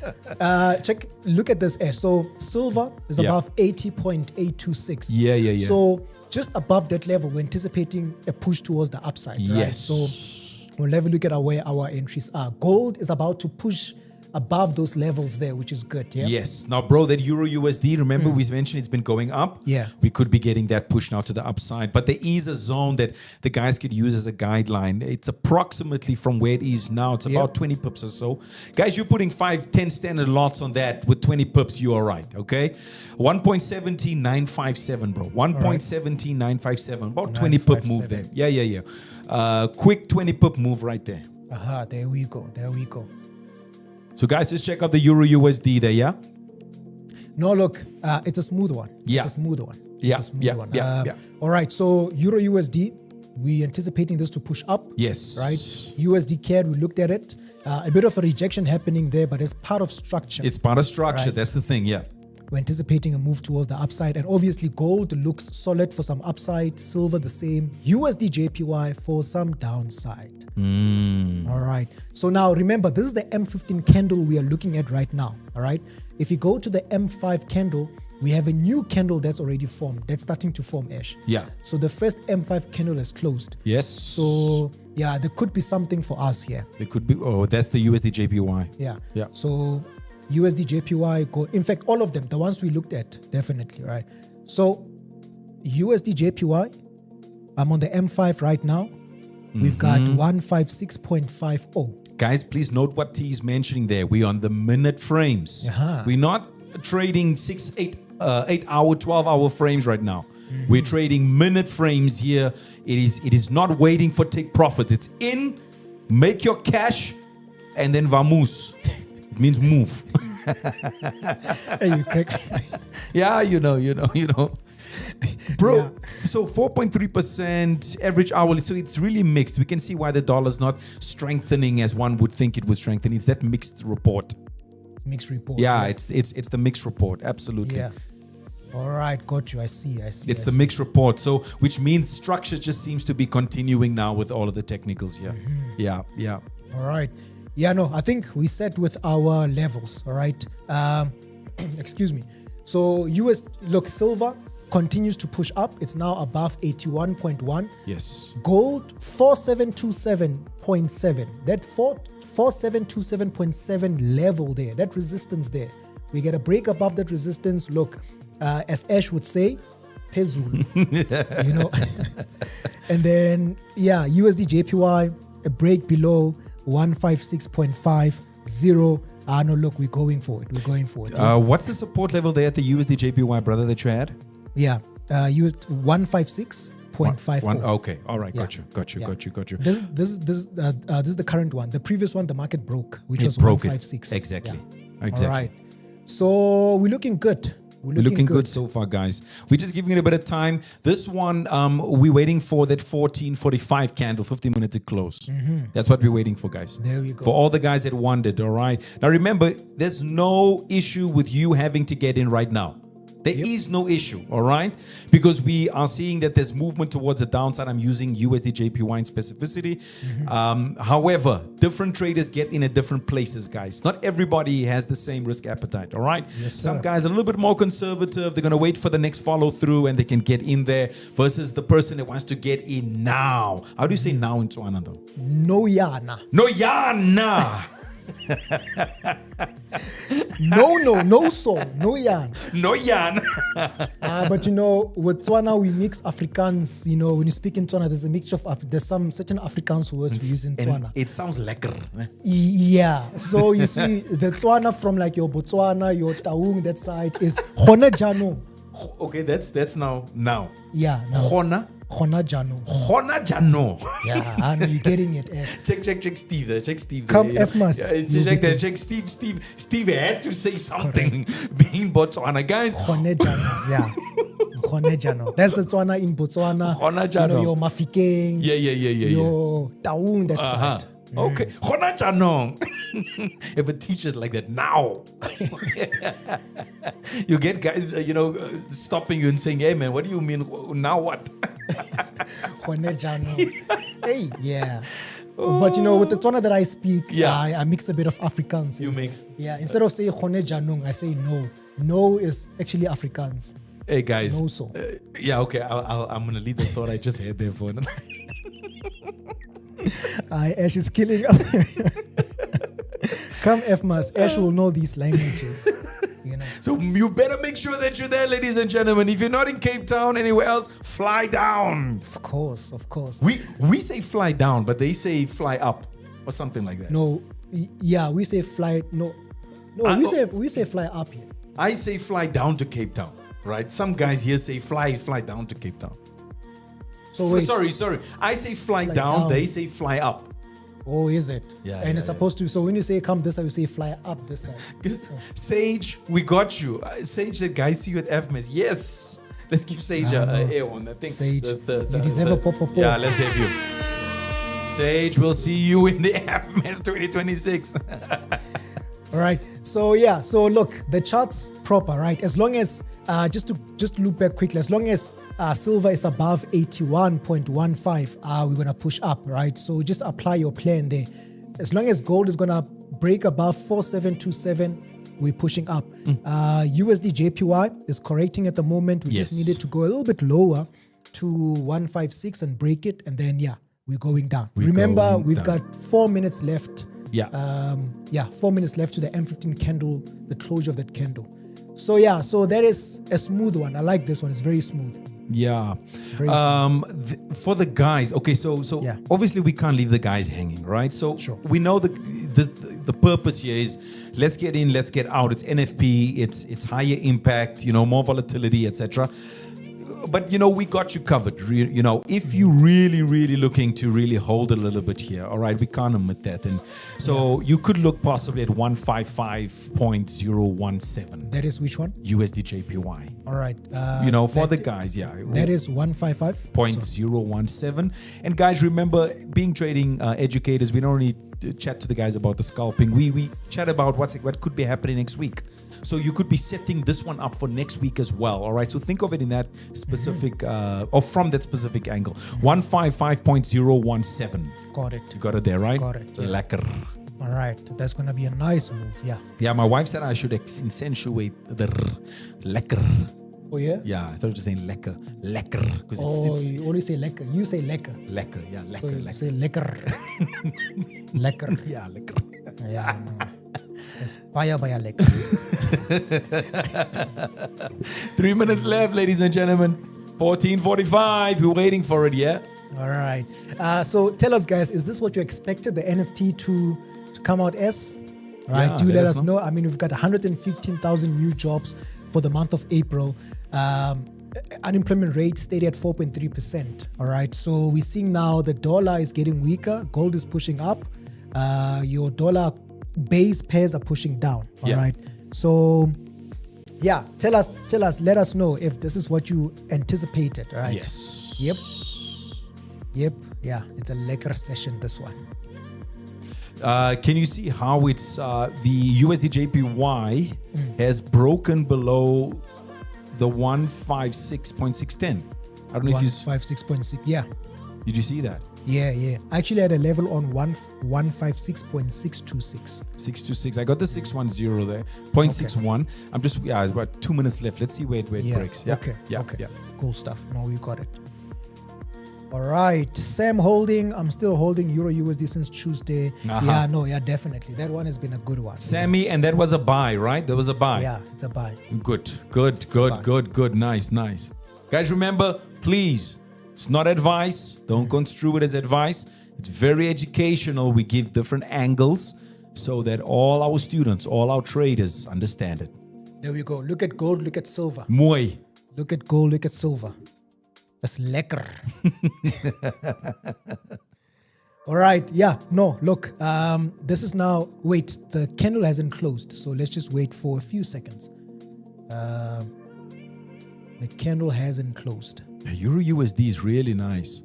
Look at this, Ash. So silver is Yeah. above 80.826. Yeah. So just above that level, we're anticipating a push towards the upside. Right? Yes. So we'll have a look at where our entries are. Gold is about to push above those levels there, which is good. Yeah. Yes. Now, bro, that Euro USD, remember we mentioned it's been going up? Yeah. We could be getting that push now to the upside. But there is a zone that the guys could use as a guideline. It's approximately from where it is now. It's about 20 pips or so. Guys, you're putting 5-10 standard lots on that with 20 pips, you're all right, okay? 1.17957, bro. 1.17957. About 20 pip move there. Yeah. Quick 20 pip move right there. Aha, there we go. So guys, just check out the Euro USD there, yeah? No, look, it's a smooth one. Yeah. It's a smooth one. Yeah, It's a smooth yeah, one. yeah. All right, so Euro USD, we anticipating this to push up. Yes. Right? USD CAD, we looked at it. A bit of a rejection happening there, but it's part of structure. It's part of structure. Right. That's the thing, yeah. We're anticipating a move towards the upside. And obviously, gold looks solid for some upside. Silver the same. USD JPY for some downside. All right. So now remember, this is the M15 candle we are looking at right now. All right. If you go to the M5 candle, we have a new candle that's already formed. That's starting to form, Ash. Yeah. So the first M5 candle is closed. Yes. So yeah, there could be something for us here. It could be. Oh, that's the USD JPY. Yeah. Yeah. So USD JPY, gold. In fact, all of them, the ones we looked at, definitely, right? So USD JPY, I'm on the M5 right now. We've got 156.50. Guys, please note what T is mentioning there. We're on the minute frames. We're not trading 6, 8 hour, 12-hour frames right now. We're trading minute frames here. It is not waiting for take profits. It's in, make your cash, and then vamos. It means move. Hey, you correct. Yeah, you know. Bro, so 4.3% average hourly. So it's really mixed. We can see why the dollar's not strengthening as one would think it would strengthen. It's that mixed report. Mixed report. Yeah, it's the mixed report. Absolutely. Yeah. All right, got you. I see. It's the mixed report. So which means structure just seems to be continuing now with all of the technicals here. Yeah. All right. Yeah, no, I think we set with our levels. All right. Excuse me. So silver continues to push up. It's now above 81.1. Yes. Gold 4727.7. That 4727.7 level there, that resistance there. We get a break above that resistance. Look, as Ash would say, Pezulu. And then USD JPY, a break below 156.50. No, look, we're going for it. What's the support level there at the USD JPY, brother, that you had? Yeah, $156.50. Okay, all right, got you. This is the current one. The previous one, the market broke, which was broke 156. Exactly. All right. So we're looking good. We're looking good so far, guys. We're just giving it a bit of time. This one, we're waiting for that 14:45 candle, 15 minutes to close. That's what we're waiting for, guys. There we go. For all the guys that wanted, all right? Now, remember, there's no issue with you having to get in right now. There is no issue, all right? Because we are seeing that there's movement towards the downside. I'm using USD JPY in specificity. However, different traders get in at different places, guys. Not everybody has the same risk appetite, all right? Yes, Some sir. guys are a little bit more conservative. They're going to wait for the next follow through and they can get in there versus the person that wants to get in now. How do you say now in Tswana, though? No yana. No, yana. No so. No yana. No, yan. But you know, with Tswana, we mix Afrikaans. You know, when you speak in Tswana, there's a mixture of, there's some certain Afrikaans words we use in Tswana. It sounds lekker. Yeah. So you see, the Tswana from like your Botswana, your Taung, that side is Hona Jano. Okay, that's now. Yeah. No. Hona Jano. Jano. Yeah, I know you're getting it. Check Steve there. Check Steve there. Come F-mas. Check there. Check Steve. Steve had to say something. Being Botswana, guys. Hone Jano. Yeah. Hone Jano. That's the Tswana in Botswana. Hona You Jano. know, your Mafikeng. Yeah. Your Taung, that side. Okay. Hona Jano. If a teacher's like that now, you get guys, stopping you and saying, "Hey, man, what do you mean now? What?" Hone Jano. Hey, yeah. But you know, with the Tswana that I speak, Yeah. I mix a bit of Afrikaans. You mix. Yeah, instead of saying Hone Janong, I say no. No is actually Afrikaans. Hey guys. No so. Yeah. Okay. I'm gonna leave the thought I just had there for. Ash is killing us. Come F-mas. Ash will know these languages. You know. So you better make sure that you're there, ladies and gentlemen. If you're not in Cape Town, anywhere else, fly down. Of course. We say fly down, but they say fly up or something like that. No, yeah, we say fly. No, we say fly up here. I say fly down to Cape Town, right? Some guys here say fly down to Cape Town. So wait. Sorry. I say fly down. They say fly up. Oh, is it? Yeah, And yeah, it's supposed to. So when you say come this side, you say fly up this side. Sage, we got you. Sage said, guys, see you at FMS. Yes. Let's give Sage a air on that thing. Sage, you deserve a pop. Yeah, let's have you. Sage, we'll see you in the FMS 2026. All right. So yeah. So look, the chart's proper, right? As long as just to loop back quickly, as long as silver is above 81.15, we're gonna push up, right? So just apply your plan there. As long as gold is gonna break above 4727, we're pushing up. USD JPY is correcting at the moment. We just Yes. needed to go a little bit lower to 156 and break it, and then we're going down. Remember, going we've down. got 4 minutes left. Yeah. 4 minutes left to the M15 candle, the closure of that candle. So that is a smooth one. I like this one. It's very smooth. Yeah. Very For the guys, okay, so Yeah. obviously we can't leave the guys hanging, right? So Sure. we know the purpose here is let's get in, let's get out. It's NFP, it's higher impact, more volatility, etc. But we got you covered. If you really looking to really hold a little bit here, all right, we can't omit that. And so you could look possibly at 155.017 That is which one? USD JPY. All right. For the guys, yeah. That is 155. 0.017. And guys, remember, being trading educators, we don't only chat to the guys about the scalping. We chat about what could be happening next week. So you could be setting this one up for next week as well. All right. So think of it in that specific or from that specific angle. 155.017. Got it. You got it there, right? Got it, yeah. Lekker. All right. That's going to be a nice move. Yeah. Yeah, my wife said I should accentuate the lekker. Oh, yeah? Yeah, I started just saying lekker. Lekker. Because it's You only say lekker. You say lekker. lekker. Yeah, So lekker. you Lekker. say lekker. Lekker. Yeah, lekker. Yeah, no. It's baya lekker. 3 minutes left, ladies and gentlemen. 14:45. We're waiting for it, yeah? All right. So tell us, guys, is this what you expected the NFP to come out as? All right. Yeah, Do let let us us know. I mean, we've got 115,000 new jobs for the month of April. Unemployment rate stayed at 4.3%. All right. So we're seeing now the dollar is getting weaker. Gold is pushing up. Your dollar base pairs are pushing down. All right. Yeah. So yeah, tell us, let us know if this is what you anticipated. All right. Yes. Yep. Yeah, it's a lekker session, this one. Can you see how it's the USD JPY has broken below the 156.610. I don't know if you 156.6. Yeah. did you see that? Yeah. I actually had a level on 156.626. 626. I got the 610 there. 0.61. I'm just it's about 2 minutes left. Let's see where it breaks. Yeah. Okay. Yeah. Okay. Yeah. Cool stuff. No, you got it. All right. Sam holding. I'm still holding Euro USD since Tuesday. Yeah, definitely. That one has been a good one. Sammy, and that was a buy, right? There was a buy. Yeah, it's a buy. Good. Nice. Guys, remember, please, it's not advice. Don't construe it as advice. It's very educational. We give different angles so that all our students, all our traders understand it. There we go. Look at gold, look at silver. Mooi. Look at gold, look at silver. That's lekker. All right. Yeah. No, look. This is now... Wait, the candle hasn't closed. So let's just wait for a few seconds. The candle hasn't closed. The Euro USD is really nice.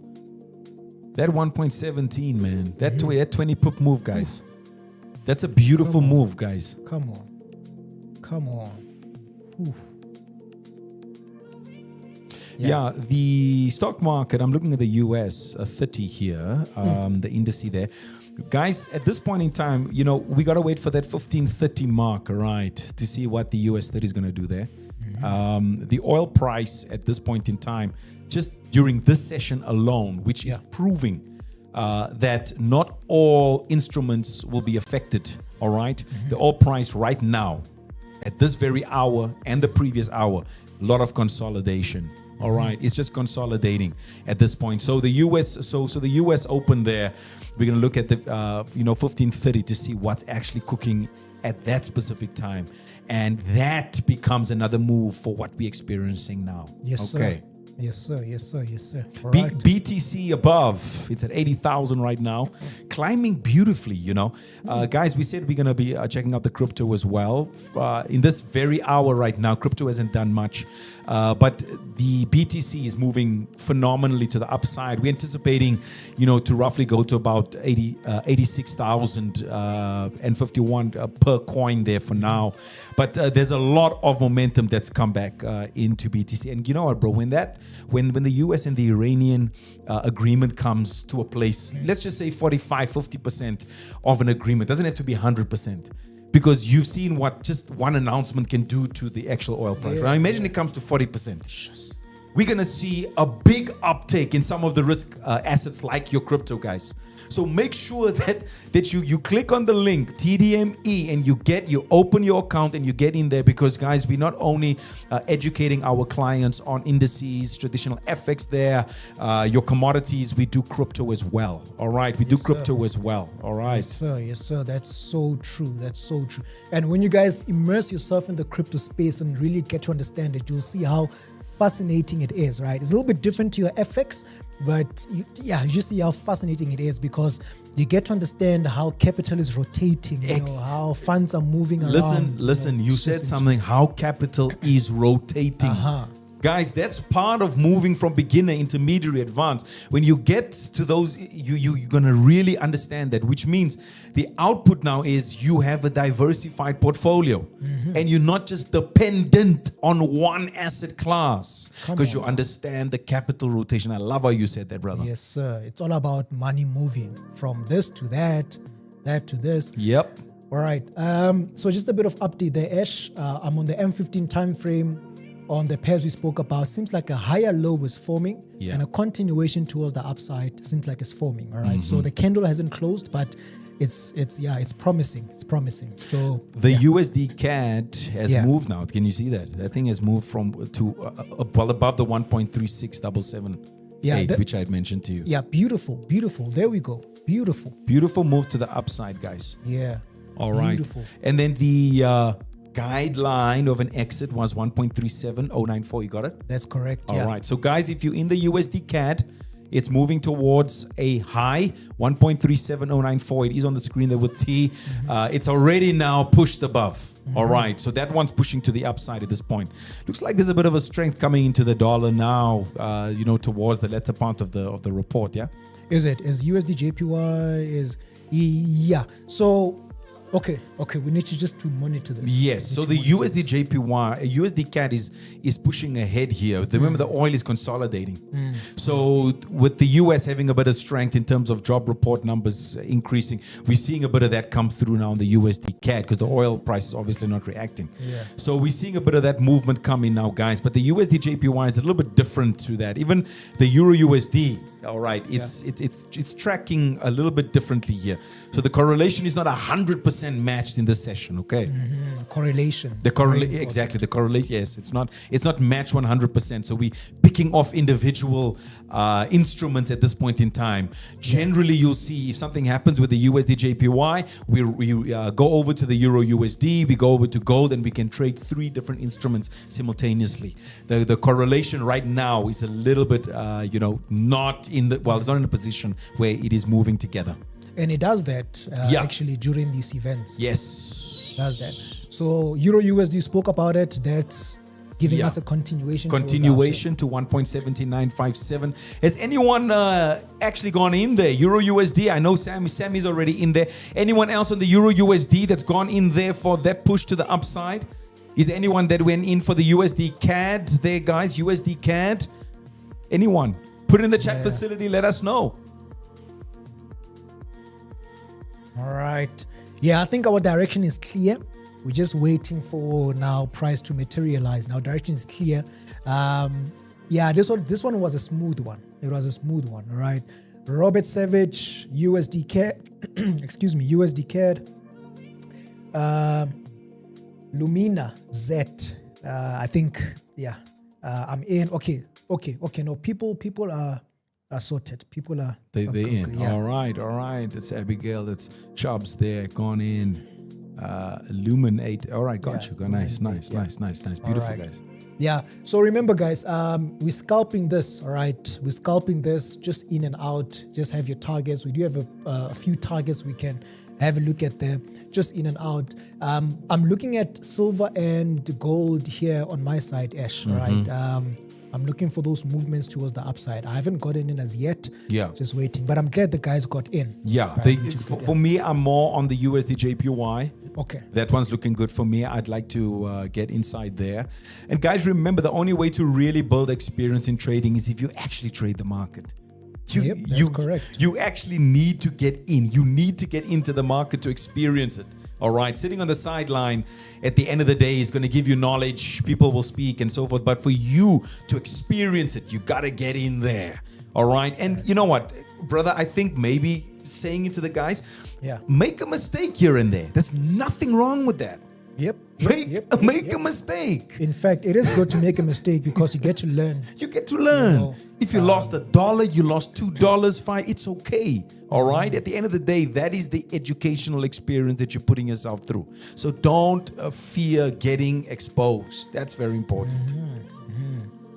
That 1.17, man. That 20 pip move, guys. That's a beautiful move, guys. Come on. Oof. Yeah, the stock market, I'm looking at the US 30 here, the indice there. Guys, at this point in time, we got to wait for that 1530 mark, right, to see what the US 30 is going to do there. The oil price at this point in time, just during this session alone, which is proving that not all instruments will be affected, all right? The oil price right now, at this very hour and the previous hour, a lot of consolidation. All right, it's just consolidating at this point. So the US, so the US open there. We're gonna look at the 1530 to see what's actually cooking at that specific time, and that becomes another move for what we're experiencing now. Yes, okay. Sir. Yes, sir. All right. BTC above, it's at 80,000 right now, climbing beautifully, Guys, we said we're going to be checking out the crypto as well. In this very hour right now, crypto hasn't done much, but the BTC is moving phenomenally to the upside. We're anticipating, to roughly go to about 86,051 per coin there for now. But there's a lot of momentum that's come back into BTC. And you know what, bro, when the US and the Iranian agreement comes to a place, let's just say 45-50% of an agreement, doesn't have to be 100%, because you've seen what just one announcement can do to the actual oil price. Now imagine it comes to 40%. We're going to see a big uptake in some of the risk assets like your crypto, guys. So make sure that you click on the link TDME and you open your account and you get in there, because guys, we're not only educating our clients on indices, traditional FX there, your commodities, we do crypto as well. All right, we do crypto as well. All right. Yes, sir. That's so true. And when you guys immerse yourself in the crypto space and really get to understand it, you'll see how fascinating it is, right? It's a little bit different to your FX, but you just see how fascinating it is, because you get to understand how capital is rotating, how funds are moving around. Listen, you said something, how capital is rotating. Guys, that's part of moving from beginner, intermediary, advanced. When you get to those, you're going to really understand that, which means the output now is you have a diversified portfolio and you're not just dependent on one asset class, because you understand the capital rotation. I love how you said that, brother. Yes, sir. It's all about money moving from this to that to this. Yep. All right. So just a bit of update there, Ash. I'm on the M15 time frame. On the pairs we spoke about, seems like a higher low is forming and a continuation towards the upside seems like it's forming. All right. So the candle hasn't closed, but it's promising. It's promising. So the USD CAD has moved now. Can you see that? That thing has moved to well above the 1.36778, which I had mentioned to you. Yeah, beautiful. There we go. Beautiful move to the upside, guys. Yeah. All right. Beautiful. And then the guideline of an exit was 1.37094. You got it? That's correct. All right. So guys, if you're in the USD CAD, it's moving towards a high 1.37094. It is on the screen there with T. It's already now pushed above. All right. So that one's pushing to the upside at this point. Looks like there's a bit of a strength coming into the dollar now, towards the latter part of the report. Yeah. Is it? Is USD JPY is? Yeah. So Okay, we need to just to monitor this. Yes, so the USD JPY, USD CAD is pushing ahead here. Remember, the oil is consolidating. So with the US having a bit of strength in terms of job report numbers increasing, we're seeing a bit of that come through now in the USD CAD because the oil price is obviously not reacting. Yeah. So we're seeing a bit of that movement coming now, guys. But the USD JPY is a little bit different to that. Even the Euro USD, all right, it's tracking a little bit differently here. So the correlation is not 100% matched in this session, okay? Correlation. Exactly, the correlation. Yes, it's not matched 100%. So we picking off individual instruments at this point in time. Generally, you'll see if something happens with the USD JPY, we go over to the Euro USD, we go over to gold, and we can trade 3 different instruments simultaneously. The correlation right now is a little bit, not in the it's not in a position where it is moving together. And it does that actually during these events. Yes. It does that. So Euro USD spoke about it. That's giving us a continuation. Continuation to 1.7957. Has anyone actually gone in there? Euro USD. I know Sammy's already in there. Anyone else on the Euro USD that's gone in there for that push to the upside? Is there anyone that went in for the USD CAD there, guys? USD CAD? Anyone? Put it in the chat facility. Let us know. All right. Yeah, I think our direction is clear. We're just waiting for now price to materialize. Now direction is clear. This one was a smooth one. It was a smooth one. All right. Robert Savage, USD CAD. Excuse me, USD CAD. Lumina Z. I think. I'm in. Okay. No, people are sorted. People are they're in. Yeah. All right. That's Abigail. That's Chubbs there. Gone in. Illuminate. All right, got you. Nice. Beautiful, guys. Yeah. So remember, guys, we're scalping this. All right, we're scalping this just in and out. Just have your targets. We do have a few targets we can have a look at there, just in and out. I'm looking at silver and gold here on my side, Ash. All right. I'm looking for those movements towards the upside. I haven't gotten in as yet. Yeah. Just waiting. But I'm glad the guys got in. Yeah. For me, I'm more on the USD JPY. Okay. That one's looking good for me. I'd like to get inside there. And guys, remember, the only way to really build experience in trading is if you actually trade the market. That's correct. You actually need to get in. You need to get into the market to experience it. All right, sitting on the sideline at the end of the day is going to give you knowledge. People will speak and so forth. But for you to experience it, you got to get in there. All right. And you know what, brother, I think maybe saying it to the guys, make a mistake here and there. There's nothing wrong with that. Make a mistake. In fact, it is good to make a mistake because you get to learn. If you lost $1, you lost $2, fine. It's okay. All right. At the end of the day, that is the educational experience that you're putting yourself through. So don't fear getting exposed. That's very important.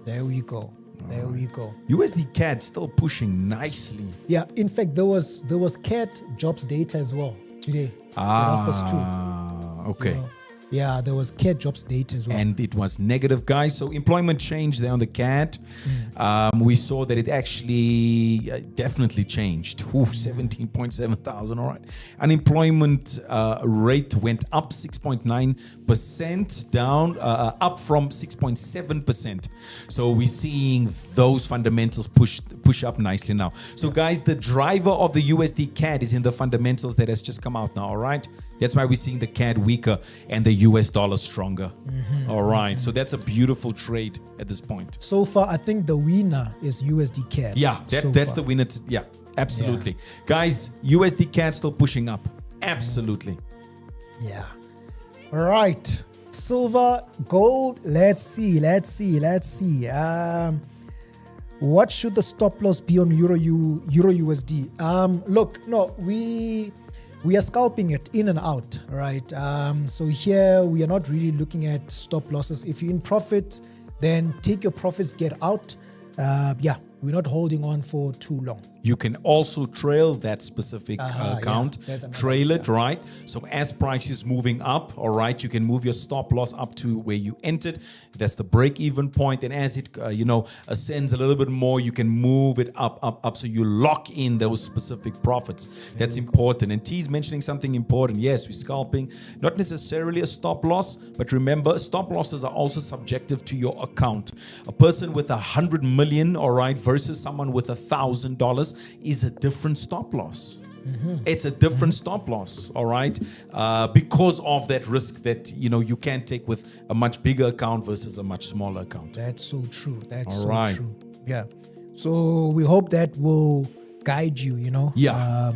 There we go. USD CAD still pushing nicely. Yeah. In fact, there was CAD jobs data as well today. Okay. Yeah, there was CAD jobs data as well. And it was negative, guys. So employment changed there on the CAD. We saw that it actually definitely changed. 17.7 thousand. All right. Unemployment rate went up 6.9%, down, up from 6.7%. So we're seeing those fundamentals push up nicely now. So guys, the driver of the USD CAD is in the fundamentals that has just come out now. All right. That's why we're seeing the CAD weaker and the US dollar stronger. All right. So that's a beautiful trade at this point. So far, I think the winner is USD CAD. Yeah, that's the winner. Absolutely. Guys, USD CAD still pushing up. Absolutely. Yeah. All right. Silver, gold. Let's see. What should the stop loss be on Euro USD? Look, no, we are scalping it in and out, right? So here we are not really looking at stop losses. If you're in profit, then take your profits, get out. we're not holding on for too long. You can also trail that specific account, trail it, right? So as price is moving up, all right, you can move your stop loss up to where you entered. That's the break-even point. And as it, ascends a little bit more, you can move it up. So you lock in those specific profits. That's important. And T's mentioning something important. Yes, we're scalping, not necessarily a stop loss, but remember, stop losses are also subjective to your account. A person with 100 million, all right, versus someone with $1,000 is a different stop loss. It's a different stop loss, all right, because of that risk that you can't take with a much bigger account versus a much smaller account. That's so true. That's all so right. true. Yeah. So we hope that will guide you,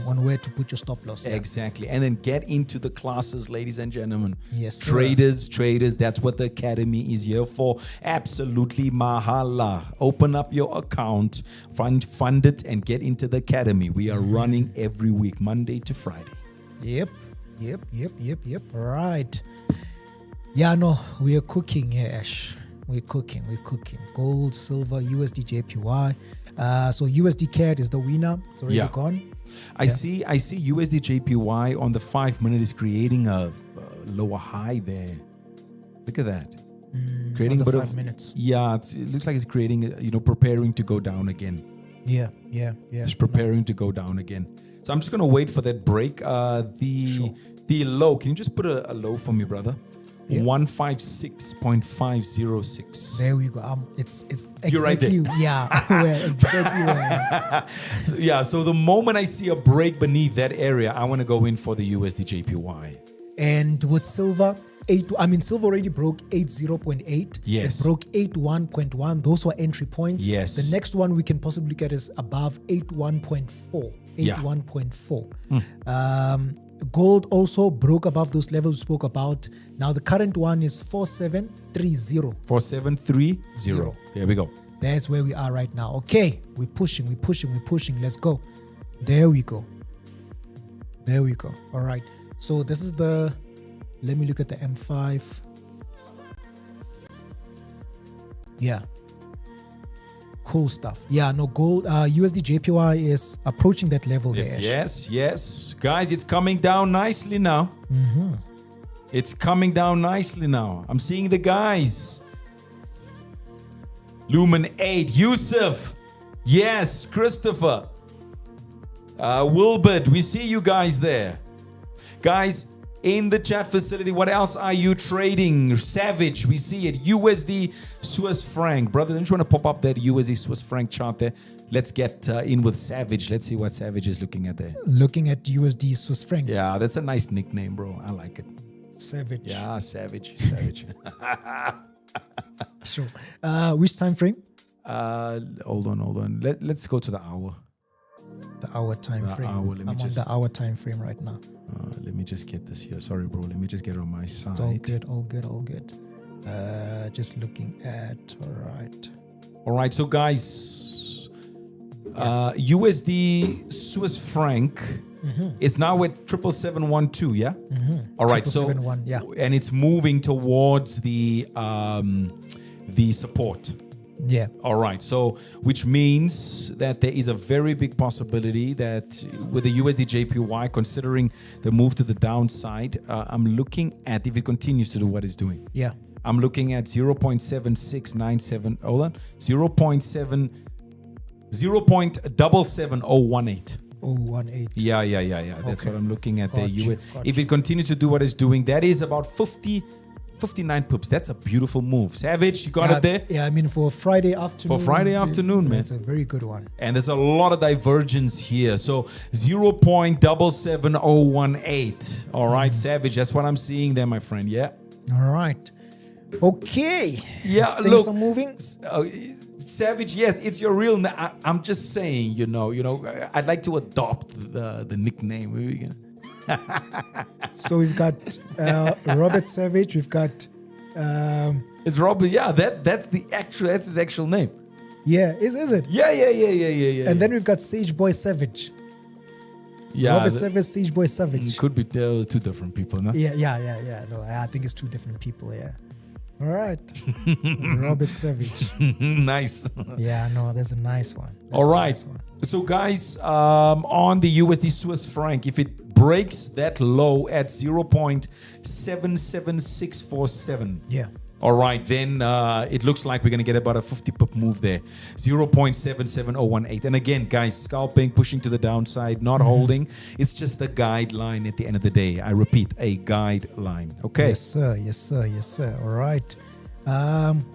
on where to put your stop loss. Exactly. And then get into the classes, ladies and gentlemen. Yes, sir. Traders, that's what the academy is here for. Absolutely mahala. Open up your account, fund it, and get into the academy. We are running every week, Monday to Friday. Yep. Right. Yeah, no, we are cooking here, Ash. We're cooking. Gold, silver, USD JPY. So USD CAD is the winner. It's already gone. I see USD JPY on the 5 minute is creating a lower high there. Look at that. Creating on the a bit 5 of minutes. Yeah, it looks like it's creating, preparing to go down again. Yeah. It's preparing to go down again. So I'm just going to wait for that break. The low, can you just put a low for me, brother? Yep. 156.506. There we go. It's exactly, you're right there. Exactly. So the moment I see a break beneath that area, I want to go in for the USD JPY. And with silver, silver already broke 80.8. Yes. It broke 81.1. Those were entry points. Yes. The next one we can possibly get is above 81.4. 81.4. Gold also broke above those levels we spoke about. Now the current one is 4730. 4730. There we go. That's where we are right now. Okay, we're pushing. Let's go. There we go. All right. So this is let me look at the M5. Yeah. Cool stuff. Yeah, no, gold, USD JPY is approaching that level there. Yes. Guys, it's coming down nicely now. It's coming down nicely now. I'm seeing the guys. Lumen 8, Yusuf. Yes, Christopher. Wilbert, we see you guys there. Guys, in the chat facility, what else are you trading? Savage, we see it. USD Swiss franc. Brother, don't you want to pop up that USD Swiss franc chart there? Let's get in with Savage. Let's see what Savage is looking at there. Looking at USD Swiss franc. Yeah, that's a nice nickname, bro. I like it. Savage. Yeah, Savage. Sure. Which time frame? Hold on. Let's go to the hour. The hour time frame. I'm on the hour time frame right now. Let me just get this here. Sorry, bro. Let me just get it on my side. It's all good. Just looking at. All right. So, guys, USD Swiss franc. It's now at 77712. Yeah. All right. So, and it's moving towards the support. Yeah. All right. So, which means that there is a very big possibility that with the USD JPY, considering the move to the downside, I'm looking at, if it continues to do what it's doing. Yeah. I'm looking at 0.7697. Hold on. 0.77018. 0.18. Yeah. That's what I'm looking at there. Gotcha. If it continues to do what it's doing, that is about 59 pips. That's a beautiful move. Savage, you got it there? Yeah, for Friday afternoon. Man. It's a very good one. And there's a lot of divergence here. So 0.77018. All right, Savage, that's what I'm seeing there, my friend. Yeah. All right. Okay. Yeah, Things look. are moving. Savage, yes, it's your real name. I'm just saying, I'd like to adopt the nickname. So we've got Robert Savage. We've got it's Robert. Yeah, that's his actual name. Yeah, is it? Yeah. And then we've got Sage Boy Savage. Yeah, Robert Savage, Sage Boy Savage. Could be two different people, no? Yeah. No, I think it's two different people. Yeah. All right. Robert Savage. Nice. Yeah, no, there's a nice one. That's All a right. nice one. So, guys, on the USD Swiss franc, if it breaks that low at 0.77647, Yeah. all right, then it looks like we're going to get about a 50 pip move there, 0.77018. And again, guys, scalping, pushing to the downside, not holding. It's just a guideline at the end of the day. I repeat, a guideline. Okay. Yes, sir. Yes, sir. Yes, sir. All right.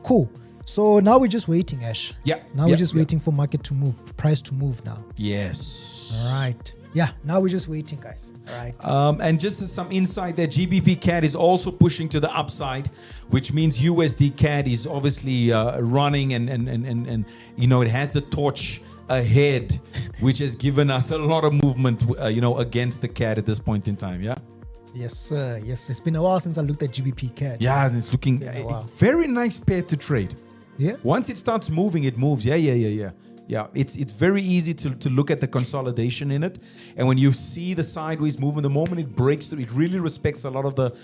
Cool. So now we're just waiting, Ash. Yeah. Now we're just waiting for market to move, price to move now. Yes. All right. Yeah. Now we're just waiting, guys. All right. And just as some insight there, GBP CAD is also pushing to the upside, which means USD CAD is obviously running and you know, it has the torch ahead, which has given us a lot of movement, you know, against the CAD at this point in time. Yeah. Yes, sir. Yes. It's been a while since I looked at GBP CAD. Yeah, and it's looking wow. very nice pair to trade. Yeah. Once it starts moving, it moves. Yeah. It's very easy to look at the consolidation in it, and when you see the sideways movement, the moment it breaks through, it really respects a lot of the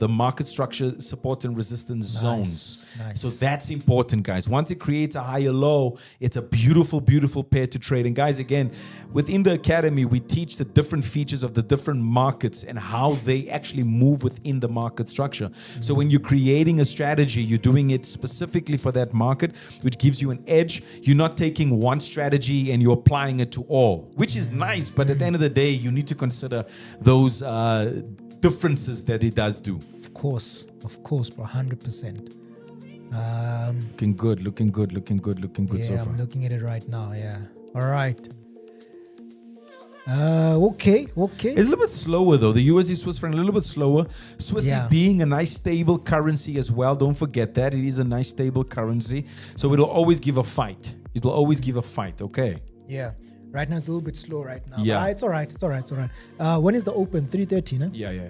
market structure, support and resistance zones. Nice. So that's important, guys. Once it creates a higher low, it's a beautiful pair to trade. And guys, again, within the academy, we teach the different features of the different markets and how they actually move within the market structure. So when you're creating a strategy, you're doing it specifically for that market, which gives you an edge. You're not taking one strategy and you're applying it to all, which is nice, but at the end of the day, you need to consider those differences that it does do. Of course, bro. 100%. Looking good Yeah, so far. I'm looking at it right now. Yeah. All right. Okay. It's a little bit slower though. The USD Swiss franc a little bit slower. Swiss being a nice stable currency as well. Don't forget that it is a nice stable currency, so it'll always give a fight. It will always give a fight. Okay. Yeah. Right now it's a little bit slow right now. Yeah. It's all right. When is the open? 3:30, no? Yeah.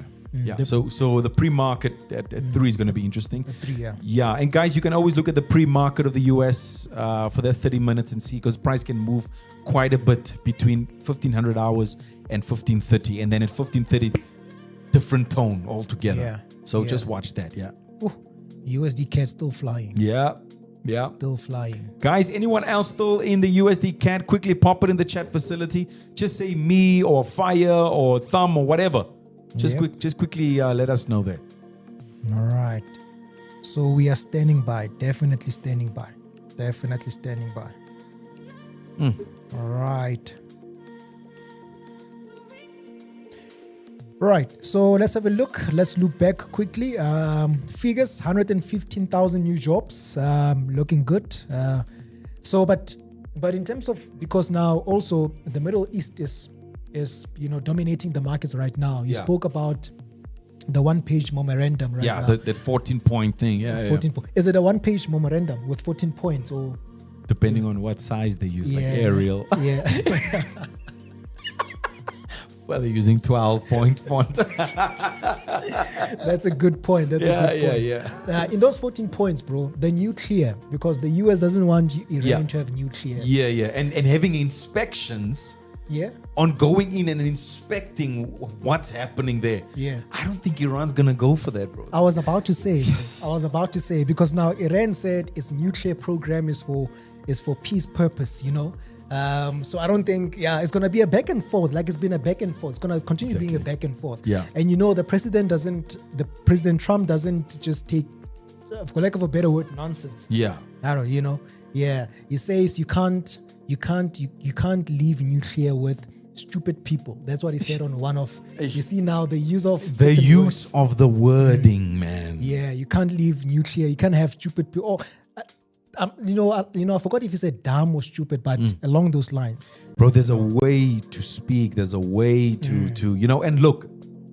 So the pre-market at 3 is going to be interesting. At 3, yeah. Yeah, and guys, you can always look at the pre-market of the US for their 30 minutes and see, because price can move quite a bit between 1500 hours and 1530, and then at 1530, different tone altogether. Yeah. So just watch that. Yeah. Ooh, USD CAD still flying. Yeah. Still flying. Guys, anyone else still in the USD CAD? Quickly pop it in the chat facility. Just say me or fire or thumb or whatever. Just quickly let us know there. All right. So we are standing by. Definitely standing by. All right. Right. So let's have a look. Let's look back quickly. Figures: 115,000 new jobs. Looking good. But in terms of, because now also the Middle East is dominating the markets right now. You spoke about the one-page memorandum right now. Yeah, that 14-point thing. Yeah, 14 Is it a one-page memorandum with 14 points or? Depending on what size they use, like Arial. Yeah. Well, they're using 12-point font. That's a good point. Yeah. In those 14 points, bro, the nuclear, because the US doesn't want Iran to have nuclear. Yeah. And having inspections. Yeah. On going in and inspecting what's happening there. Yeah. I don't think Iran's gonna go for that, bro. I was about to say, because now Iran said its nuclear program is for peace purpose, So I don't think, it's going to be a back and forth, like it's been a back and forth. It's going to continue being a back and forth. Yeah. And President Trump doesn't just take, for lack of a better word, nonsense. Yeah. I don't, Yeah. He says you can't leave nuclear with stupid people. That's what he said on one of, you see now the use of the wording, man. Yeah. You can't leave nuclear. You can't have stupid people. I forgot if you said dumb or stupid, but along those lines. Bro, there's a way to speak. There's a way to and look,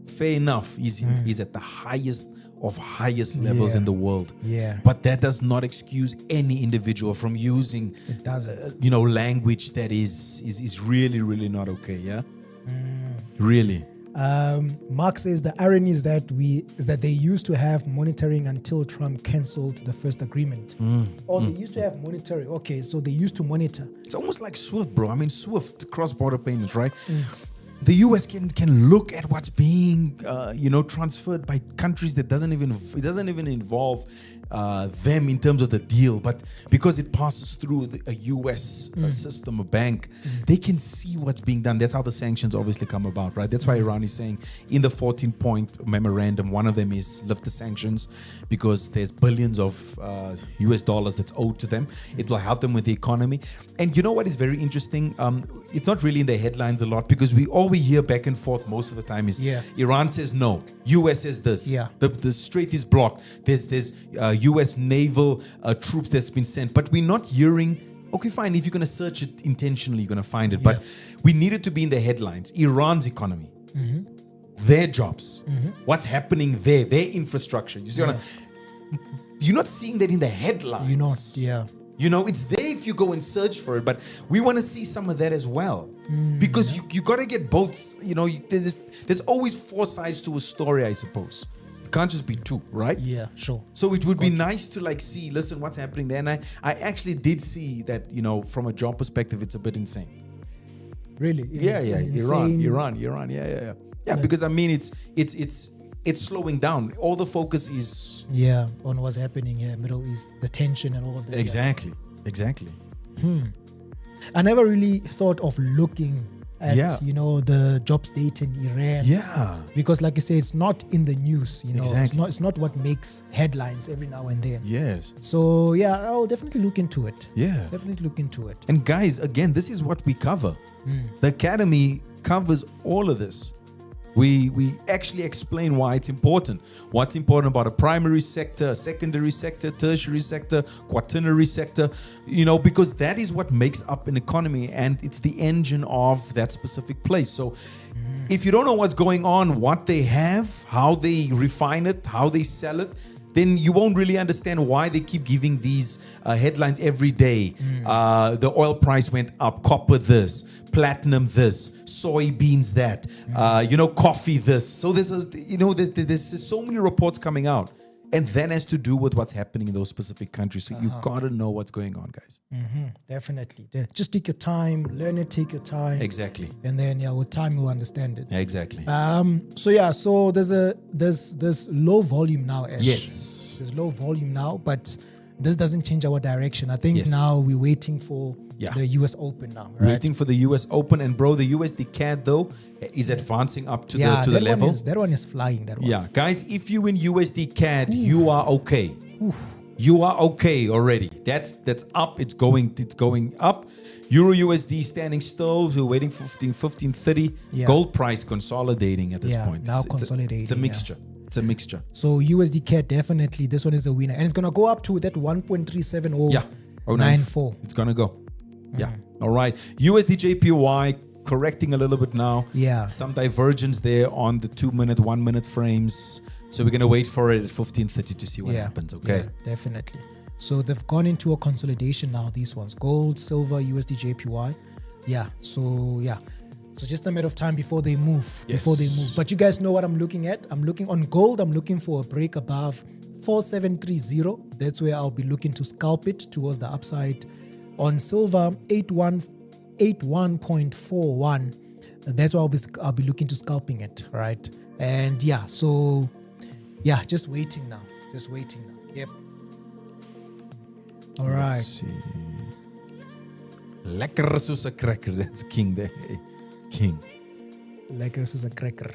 fair enough. He's at the highest of highest levels in the world. Yeah. But that does not excuse any individual from using, it doesn't. Language that is really, really not okay. Yeah. Really. Mark says the irony is that they used to have monitoring until Trump cancelled the first agreement. They used to have monitoring. Okay, so they used to monitor. It's almost like SWIFT, bro. I mean, SWIFT, cross-border payments, right? The US can look at what's being transferred by countries that doesn't even involve them in terms of the deal, but because it passes through a US system, a bank, they can see what's being done. That's how the sanctions obviously come about, right? That's why Iran is saying in the 14-point memorandum, one of them is lift the sanctions because there's billions of US dollars that's owed to them. It will help them with the economy. And you know what is very interesting? It's not really in the headlines a lot because all we hear back and forth most of the time is Iran says no, US says this. The strait is blocked. There's US naval troops that's been sent, but we're not hearing, okay, fine, if you're going to search it intentionally, you're going to find it. But we need it to be in the headlines. Iran's economy, their jobs, what's happening there, their infrastructure. You see, you're not seeing that in the headlines. You're not, You know, it's there if you go and search for it, but we want to see some of that as well. Because you got to get both, you know, there's always four sides to a story, I suppose. It can't just be two, right? Yeah, sure. So it would be nice to like see, listen, what's happening there. And I actually did see that, you know, from a job perspective, it's a bit insane. Really? Iran. Yeah, because I mean, it's slowing down. All the focus is on what's happening here, Middle East, the tension and all of that. Exactly. I never really thought of looking at you know, the jobs data in Iran. Because like you say, it's not in the news, you know. Exactly. It's not what makes headlines every now and then. Yes. So I'll definitely look into it. Definitely look into it. And guys, again, this is what we cover. The Academy covers all of this. We actually explain why it's important. What's important about a primary sector, a secondary sector, tertiary sector, quaternary sector, you know, because that is what makes up an economy and it's the engine of that specific place. So if you don't know what's going on, what they have, how they refine it, how they sell it, then you won't really understand why they keep giving these headlines every day. The oil price went up, copper this, platinum this, soybeans that, you know, coffee this. So there's so many reports coming out. And that has to do with what's happening in those specific countries. So you got to know what's going on, guys. Definitely. Just take your time, learn it, take your time. Exactly. And then, with time, you'll understand it. Exactly. So there's low volume now, Ash. Yes. There's low volume now, but this doesn't change our direction. I think now we're waiting for the US Open now, right? Waiting for the US Open. And bro, the USD CAD though is advancing up to the level. That one is flying, that one. Yeah, guys, if you win USD CAD, you are okay. You are okay already. That's up. It's going up. Euro USD standing still. We're waiting for 15.30. Gold price consolidating at this point. Now consolidating. It's a mixture. It's a mixture. So USD CAD, definitely this one is a winner, and it's gonna go up to that 1.37094. It's gonna go. Yeah. All right. USD JPY correcting a little bit now. Some divergence there on the 2-minute, 1-minute frames. So we're gonna wait for it at 15.30 to see what happens. Okay. Definitely. So they've gone into a consolidation now. These ones: gold, silver, USD JPY. So just a matter of time before they move. But you guys know what I'm looking at. I'm looking on gold. I'm looking for a break above 4730. That's where I'll be looking to scalp it towards the upside. On silver, 81.41. That's where I'll be looking to scalping it, right? And just waiting now. Yep. All right. Let's see. Lekker soos 'n cracker. That's king there. King. Lekker soos 'n cracker.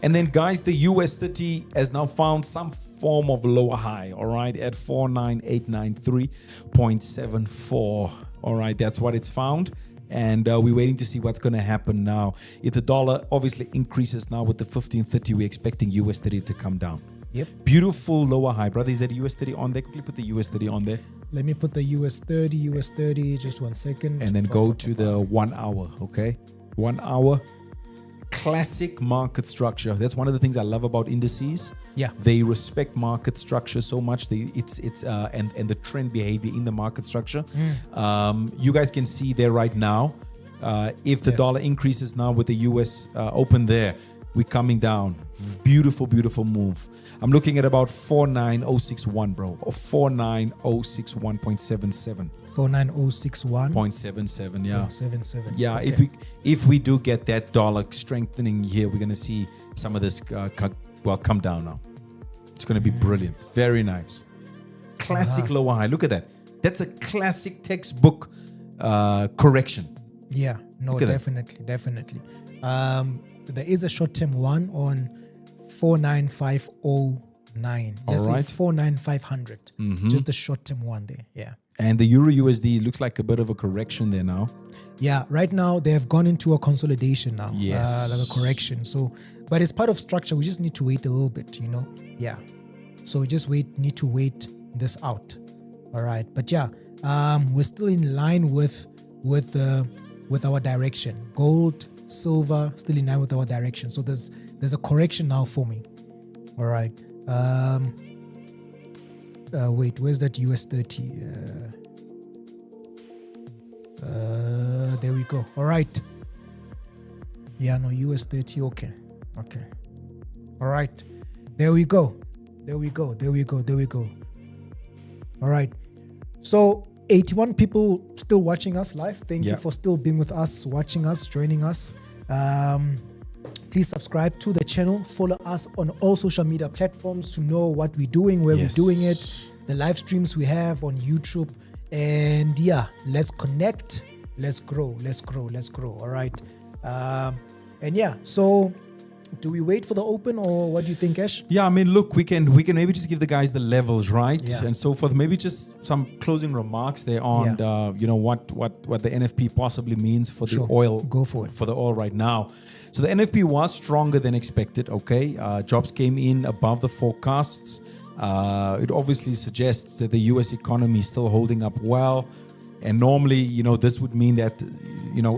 And then, guys, the US 30 has now found some form of lower high, all right, at 49893.74. All right, that's what it's found. And we're waiting to see what's going to happen now. If the dollar obviously increases now with the 15.30, we're expecting US 30 to come down. Yep. Beautiful lower high. Brother, is that US 30 on there? Quickly put the US 30 on there. Let me put the US 30, just 1 second. And then go to the 1 hour, okay? 1 hour. Classic market structure. That's one of the things I love about indices. They respect market structure so much. And the trend behavior in the market structure. You guys can see there right now. If the dollar increases now with the US open there, we're coming down. Beautiful, beautiful move. I'm looking at about 49061, bro, or 49061.77. 49061. 0.77, yeah. 77. Yeah, okay. if we do get that dollar strengthening here, we're going to see some of this come down now. It's going to be brilliant. Very nice. Classic lower high. Look at that. That's a classic textbook correction. Yeah, no, Look at that. definitely. There is a short-term one on 49509. Let's All say right. 49500. Just the short-term one there. Yeah. And the Euro USD looks like a bit of a correction there now. Yeah, right now they have gone into a consolidation now. Yes. Like a correction. So, but it's part of structure. We just need to wait a little bit, Yeah. So we just need to wait this out. All right. But yeah, we're still in line with our direction. Gold, silver, still in line with our direction. So there's a correction now for me. All right. Wait, where's that US 30? There we go. All right. Yeah, no, US 30. Okay. All right. There we go. All right. So 81 people still watching us live. Thank you for still being with us, watching us, joining us. Please subscribe to the channel. Follow us on all social media platforms to know what we're doing, where we're doing it, the live streams we have on YouTube. And yeah, let's connect. Let's grow. All right. And yeah, so do we wait for the open, or what do you think, Ash? Yeah, I mean, look, we can maybe just give the guys the levels, right? Yeah. And so forth. Maybe just some closing remarks there on what the NFP possibly means for the oil. Go for it. For the oil right now. So the NFP was stronger than expected. Okay, jobs came in above the forecasts. It obviously suggests that the U.S. economy is still holding up well. And normally, this would mean that,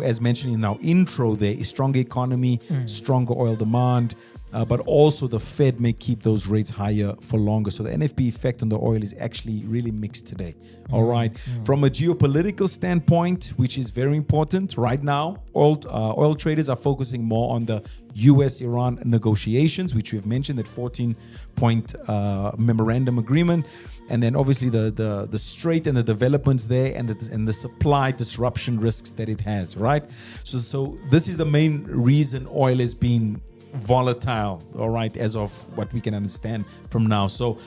as mentioned in our intro, there is stronger economy, stronger oil demand, but also the Fed may keep those rates higher for longer. So the NFP effect on the oil is actually really mixed today. All right. From a geopolitical standpoint, which is very important right now, oil traders are focusing more on the U.S.-Iran negotiations, which we've mentioned, that 14-point memorandum agreement. And then obviously the Strait and the developments there, and the supply disruption risks that it has, right? So this is the main reason oil has been volatile, all right, as of what we can understand from now. So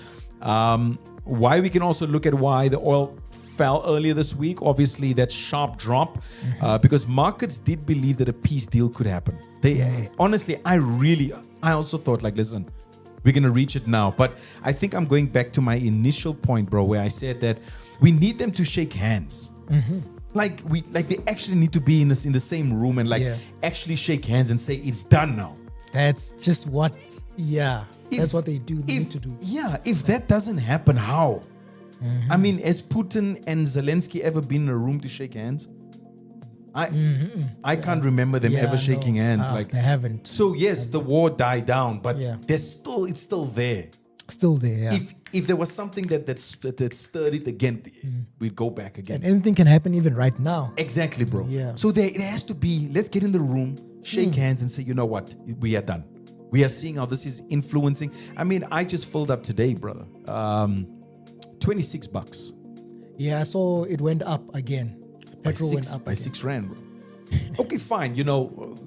why we can also look at why the oil fell earlier this week, obviously that sharp drop, because markets did believe that a peace deal could happen. Honestly, I also thought, like, listen, we're going to reach it now. But I think I'm going back to my initial point, bro, where I said that we need them to shake hands. Like they actually need to be in the same room and actually shake hands and say it's done now. That's just what, that's what they do. They need to do. Yeah, if that doesn't happen, how? I mean, has Putin and Zelensky ever been in a room to shake hands? I can't remember them ever shaking hands. They haven't. So yes, the war died down, but it's still there. Still there. Yeah. If there was something that stirred it again, we'd go back again. And anything can happen even right now. Exactly, bro. Yeah. So there has to be. Let's get in the room, shake hands, and say, you know what, we are done. We are seeing how this is influencing. I mean, I just filled up today, brother. $26. Yeah, so it went up again. Petrol went up by again. 6 rand, bro. Okay, fine.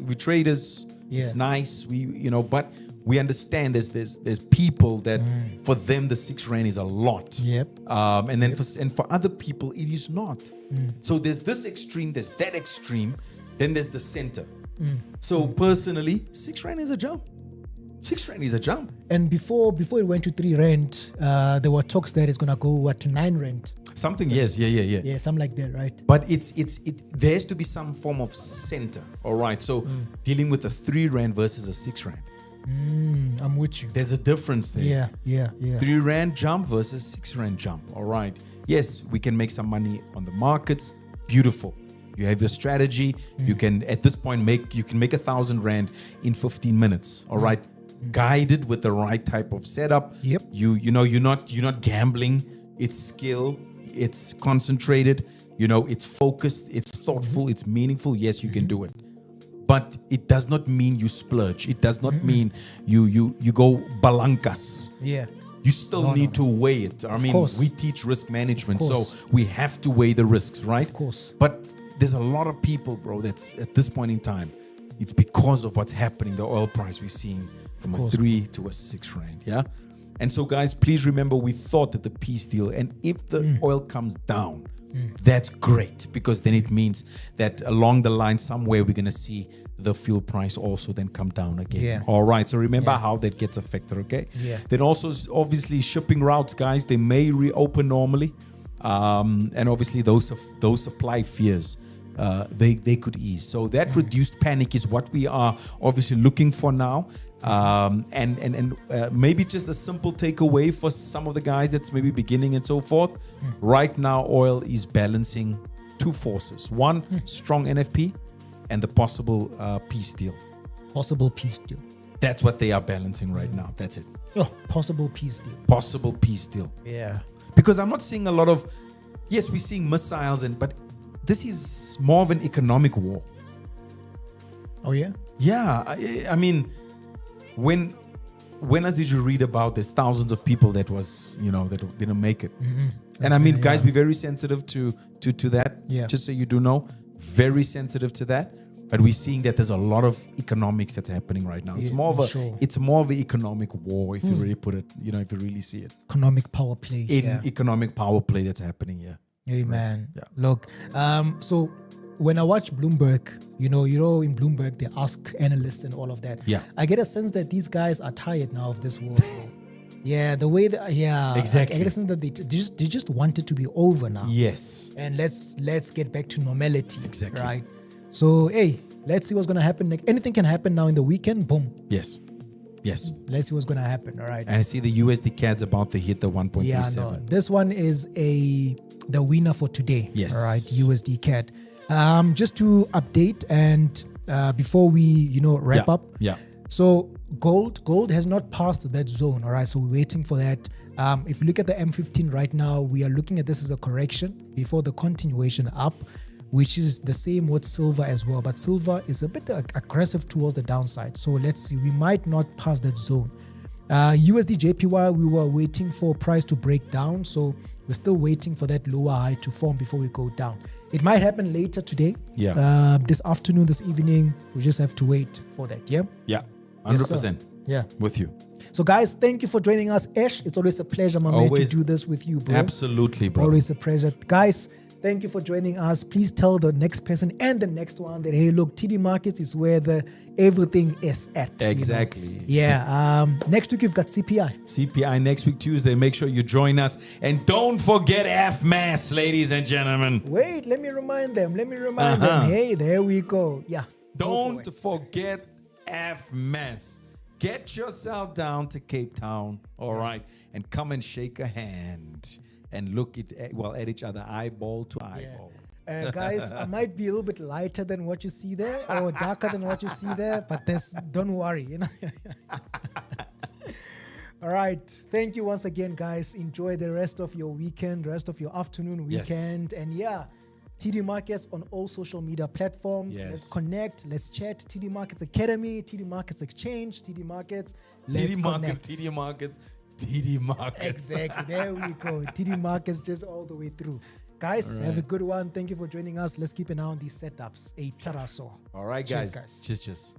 We traders. It's nice. But we understand there's people that for them the 6 rand is a lot. Yep. And then for other people it is not. So there's this extreme, there's that extreme, then there's the center. So personally, 6 rand is a jump. 6 rand is a jump. And before it went to 3 rand, there were talks that it's gonna go to 9 rand. Something, yes, yeah. Yeah, something like that, right? But there has to be some form of center. All right. So dealing with a 3 rand versus a 6 rand. I'm with you. There's a difference there. Yeah. 3 rand jump versus 6 rand jump. All right. Yes, we can make some money on the markets. Beautiful. You have your strategy. You can, at this point, make 1,000 rand in 15 minutes. All right. Guided with the right type of setup. Yep. You're not gambling. It's skill. It's concentrated. It's focused. It's thoughtful. It's meaningful. Yes, you can do it. But it does not mean you splurge. It does not mean you go balankas. Yeah. You still need to weigh it. I mean, we teach risk management, so we have to weigh the risks, right? Of course. But there's a lot of people, bro, that's at this point in time, it's because of what's happening, the oil price we're seeing from a 3 to a 6 rand, yeah? And so, guys, please remember, we thought that the peace deal, and if the oil comes down, that's great, because then it means that along the line somewhere we're going to see the fuel price also then come down again. Yeah. All right. So remember how that gets affected. Okay. Yeah. Then also, obviously, shipping routes, guys, they may reopen normally, and obviously those supply fears, they could ease. So that reduced panic is what we are obviously looking for now. And maybe just a simple takeaway for some of the guys that's maybe beginning and so forth. Right now, oil is balancing two forces: one, strong NFP, and the possible peace deal. Possible peace deal. That's what they are balancing right now. That's it. Oh, possible peace deal. Possible peace deal. Yeah. Because I'm not seeing a lot of, yes, we're seeing missiles, but this is more of an economic war. Oh, yeah? Yeah. I mean, when else did you read about there's thousands of people that was, that didn't make it? And I mean, guys, be very sensitive to that. Yeah. Just so you do know, very sensitive to that. But we're seeing that there's a lot of economics that's happening right now. It's more of it's more of an economic war, if you really put it, if you really see it. Economic power play. Economic power play that's happening here. Amen. Yeah. Look, so when I watch Bloomberg, in Bloomberg, they ask analysts and all of that. Yeah. I get a sense that these guys are tired now of this war. Yeah, the way that, Exactly. I get a sense that they just want it to be over now. Yes. And let's get back to normality. Exactly. Right. So, hey, let's see what's going to happen. Anything can happen now in the weekend. Boom. Yes. Yes. Let's see what's going to happen. All right. And I see the USD CAD's about to hit the 1.37. Yeah, no. This one is the winner for today. Yes. All right. USD CAD. Just to update and before we, wrap up. Yeah. So gold has not passed that zone. All right. So we're waiting for that. If you look at the M15 right now, we are looking at this as a correction before the continuation up, which is the same with silver as well. But silver is a bit aggressive towards the downside. So let's see. We might not pass that zone. USD JPY, we were waiting for price to break down. So we're still waiting for that lower high to form before we go down. It might happen later today. Yeah. This afternoon, this evening. We just have to wait for that. Yeah? Yeah. 100%. Yeah. With you. So guys, thank you for joining us. Ash, it's always a pleasure, my man, to do this with you, bro. Absolutely, bro. Always a pleasure. Guys, thank you for joining us. Please tell the next person and the next one that, hey, look, TD Markets is where everything is at. Exactly. Yeah. Next week, you've got CPI. CPI next week, Tuesday. Make sure you join us. And don't forget FMAS, ladies and gentlemen. Wait, let me remind them. Hey, there we go. Yeah. Don't forget FMAS. Get yourself down to Cape Town, all right, and come and shake a hand and look at each other, eyeball to eyeball. Guys, I might be a little bit lighter than what you see there, or darker than what you see there, but don't worry, All right. Thank you once again, guys. Enjoy the rest of your weekend, rest of your afternoon, weekend. Yes. And TD Markets on all social media platforms. Yes. Let's connect. Let's chat. TD Markets Academy, TD Markets Exchange, TD Markets. Let's connect. TD Markets. Exactly. There we go. TD Markets just all the way through. Guys, have a good one. Thank you for joining us. Let's keep an eye on these setups. A taraso. All right, Cheers, guys. guys. Cheers.